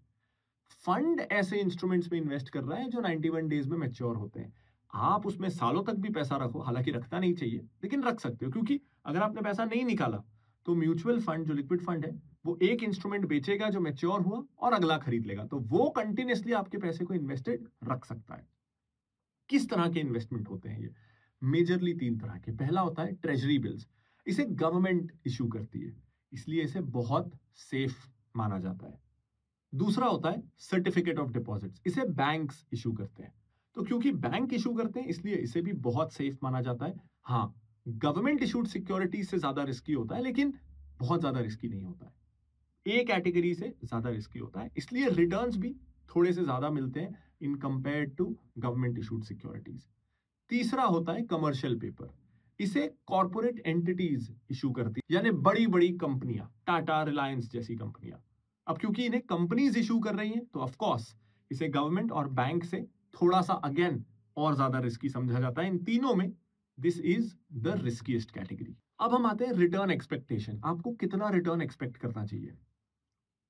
फंड ऐसे इंस्ट्रूमेंट्स में इन्वेस्ट कर रहा है जो 91 डेज में मैच्योर होते हैं। आप उसमें सालों तक भी पैसा रखो, हालांकि रखना नहीं चाहिए, लेकिन रख सकते हो, क्योंकि अगर आपने पैसा नहीं निकाला तो म्यूचुअल फंड जो लिक्विड फंड है वो एक इंस्ट्रूमेंट बेचेगा जो मैच्योर हुआ और अगला खरीद लेगा, तो वो कंटिन्यूअसली आपके पैसे को इन्वेस्टेड रख सकता है। किस तरह के इन्वेस्टमेंट होते हैं ये? मेजरली 3 तरह के। पहला होता है ट्रेजरी बिल्स, इसे गवर्नमेंट इशू करती है, इसलिए इसे बहुत सेफ माना जाता है। दूसरा होता है सर्टिफिकेट ऑफ डिपॉजिट्स, इसे बैंक्स इशू करते हैं। तो क्योंकि बैंक इशू करते हैं इसलिए इसे भी बहुत सेफ माना जाता है। हाँ, गवर्नमेंट इशूड सिक्योरिटी से ज्यादा रिस्की होता है, लेकिन बहुत ज्यादा रिस्की नहीं होता है, ए कैटेगरी से ज्यादा रिस्की होता है, इसलिए रिटर्न्स भी थोड़े से ज्यादा मिलते हैं in compare to government issued securities. तीसरा होता है कमर्शियल पेपर। इसे कॉर्पोरेट एंटिटीज इशू करती है, यानी बड़ी बड़ी कंपनियां, टाटा, रिलायंस जैसी कंपनियां। अब क्योंकि इन्हें कंपनीज इशू कर रही हैं तो ऑफ कोर्स इसे गवर्नमेंट और बैंक से थोड़ा सा अगेन और ज्यादा रिस्की समझा जाता है। इन तीनों में this is the riskiest category. अब हम आते हैं रिटर्न एक्सपेक्टेशन। आपको कितना रिटर्न एक्सपेक्ट करना चाहिए?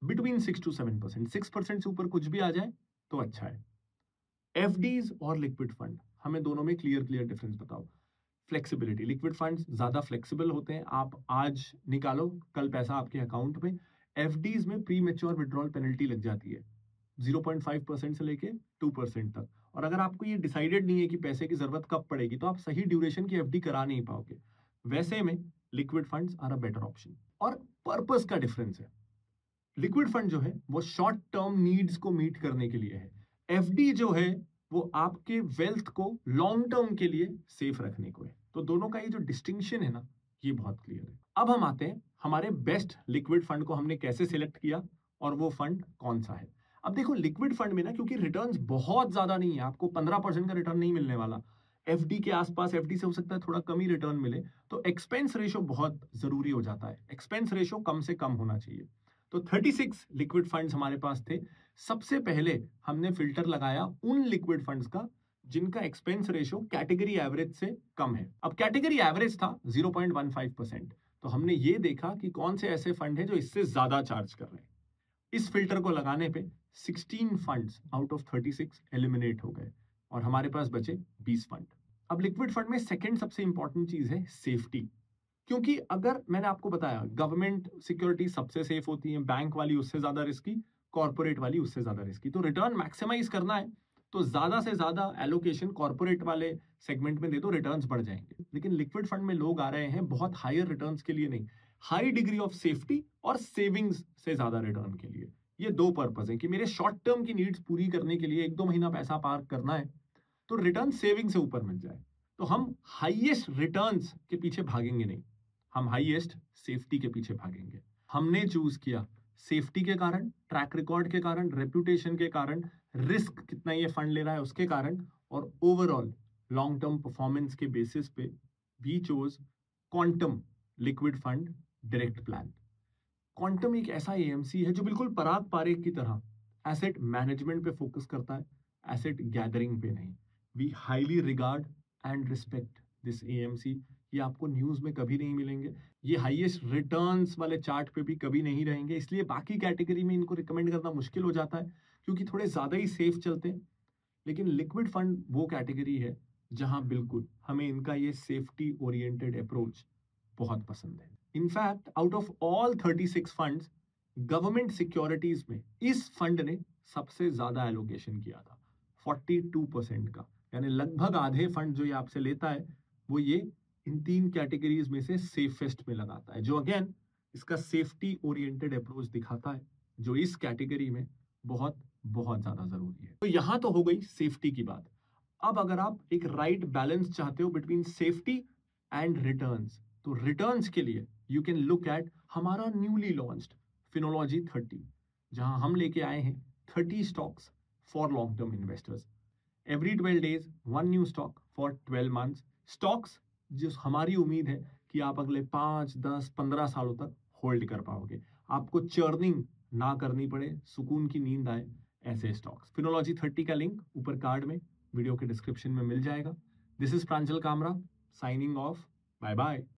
Between 6 to 7%। 6% से ऊपर कुछ भी आ जाए तो अच्छा है। एफडीज और लिक्विड फंड, हमें दोनों में क्लियर डिफरेंस बताओ। फ्लेक्सिबिलिटी, लिक्विड फंड्स ज्यादा फ्लेक्सिबल होते हैं, आप आज निकालो कल पैसा आपके अकाउंट में। एफडीज में प्री मेच्योर विड्रॉल पेनल्टी लग जाती है 0.5% से लेके 2% तक, और अगर आपको ये डिसाइडेड नहीं है कि पैसे की जरूरत कब पड़ेगी तो आप सही ड्यूरेशन की एफडी करा नहीं पाओगे। वैसे में liquid funds are a better option. और पर्पस का डिफरेंस है, लिक्विड फंड जो है वो शॉर्ट टर्म नीड्स को मीट करने के लिए है, एफडी जो है वो आपके वेल्थ को लॉन्ग टर्म के लिए सेफ रखने को है। तो दोनों का ये जो डिस्टिंक्शन है ना, ये बहुत क्लियर है। अब हम आते हैं हमारे बेस्ट लिक्विड फंड को हमने कैसे सिलेक्ट किया और वो फंड कौन सा है। अब देखो, लिक्विड फंड में ना क्योंकि रिटर्न्स बहुत ज्यादा नहीं है, आपको 15% का रिटर्न नहीं मिलने वाला, एफडी के आसपास, एफडी से हो सकता है थोड़ा कम ही रिटर्न मिले, तो एक्सपेंस रेशो बहुत जरूरी हो जाता है। एक्सपेंस रेशो कम से कम होना चाहिए। तो 36 लिक्विड फंड्स हमारे पास थे। सबसे पहले हमने फिल्टर लगाया उन लिक्विड फंड्स का जिनका एक्सपेंस रेशो कैटेगरी एवरेज से कम है। अब कैटेगरी एवरेज था 0.15%, तो हमने ये देखा कि कौन से ऐसे फंड हैं जो इससे ज्यादा चार्ज कर रहे हैं। इस फिल्टर को लगाने पे 16 फंड्स आउट ऑफ 36 एलिमिनेट हो गए और हमारे पास बचे 20 फंड। अब लिक्विड फंड में सेकंड सबसे इंपॉर्टेंट चीज है सेफ्टी, क्योंकि अगर मैंने आपको बताया गवर्नमेंट सिक्योरिटी सबसे सेफ होती है, बैंक वाली उससे ज्यादा रिस्की, कॉर्पोरेट वाली उससे ज्यादा रिस्की, तो रिटर्न मैक्सिमाइज करना है तो ज्यादा से ज्यादा एलोकेशन कॉर्पोरेट वाले सेगमेंट में दे दो, रिटर्न्स बढ़ जाएंगे। लेकिन लिक्विड फंड में लोग आ रहे हैं बहुत हायर रिटर्न्स के लिए नहीं, हाई डिग्री ऑफ सेफ्टी और सेविंग्स से ज्यादा रिटर्न के लिए। ये दो पर्पज है कि मेरे शॉर्ट टर्म की नीड्स पूरी करने के लिए 1-2 महीना पैसा पार्क करना है तो रिटर्न सेविंग से ऊपर मिल जाए, तो हम हाईएस्ट रिटर्न्स के पीछे भागेंगे नहीं, हम हाईएस्ट सेफ्टी के पीछे भागेंगे। हमने चूज किया सेफ्टी के कारण, ट्रैक रिकॉर्ड के कारण, रेपुटेशन के कारण, रिस्क कितना ये फंड ले रहा है उसके कारण, और ओवरऑल लॉन्ग टर्म परफॉर्मेंस के बेसिस पे we chose Quantum liquid fund direct plan. Quantum एक ऐसा एएमसी है जो बिल्कुल पराग पारेख की तरह एसेट मैनेजमेंट पे फोकस करता है, एसेट गैदरिंग पे नहीं। We highly regard and respect this AMC. ये आपको न्यूज में कभी नहीं मिलेंगे, ये हाईएस्ट रिटर्न्स वाले चार्ट पे भी कभी नहीं रहेंगे, इसलिए बाकी कैटेगरी में इनको रिकमेंड करना मुश्किल हो जाता है क्योंकि थोड़े ज्यादा ही सेफ चलते हैं। लेकिन लिक्विड फंड वो कैटेगरी है जहां बिल्कुल हमें इनका ये सेफ्टी ओरिएंटेड अप्रोच बहुत पसंद है। In fact out of all 36 funds, government securities में इस फंड ने सबसे ज्यादा एलोकेशन किया था, 42% का, यानी लगभग आधे फंड जो ये आपसे लेता है वो ये इन 3 कैटेगरीज में से सेफेस्ट में लगाता है, जो अगेन इसका सेफ्टी ओरिएंटेड अप्रोच दिखाता है जो इस कैटेगरी में बहुत बहुत ज्यादा जरूरी है। तो यहां तो हो गई सेफ्टी की बात। अब अगर आप एक राइट बैलेंस चाहते हो बिटवीन सेफ्टी एंड रिटर्न्स, तो रिटर्न्स के लिए यू कैन लुक एट हमारा न्यूली लॉन्च्ड फिनोलॉजी 30, जहां हम लेके आए हैं 30 stocks for long term investors. Every 12 days 1 new stock for 12 months। Stocks जो हमारी उम्मीद है कि आप अगले 5, 10, 15 सालों तक होल्ड कर पाओगे, आपको चर्निंग ना करनी पड़े, सुकून की नींद आए, ऐसे स्टॉक्स। फिनोलॉजी 30 का लिंक ऊपर कार्ड में, वीडियो के डिस्क्रिप्शन में मिल जाएगा। This is Pranjal Kamra signing off, bye bye.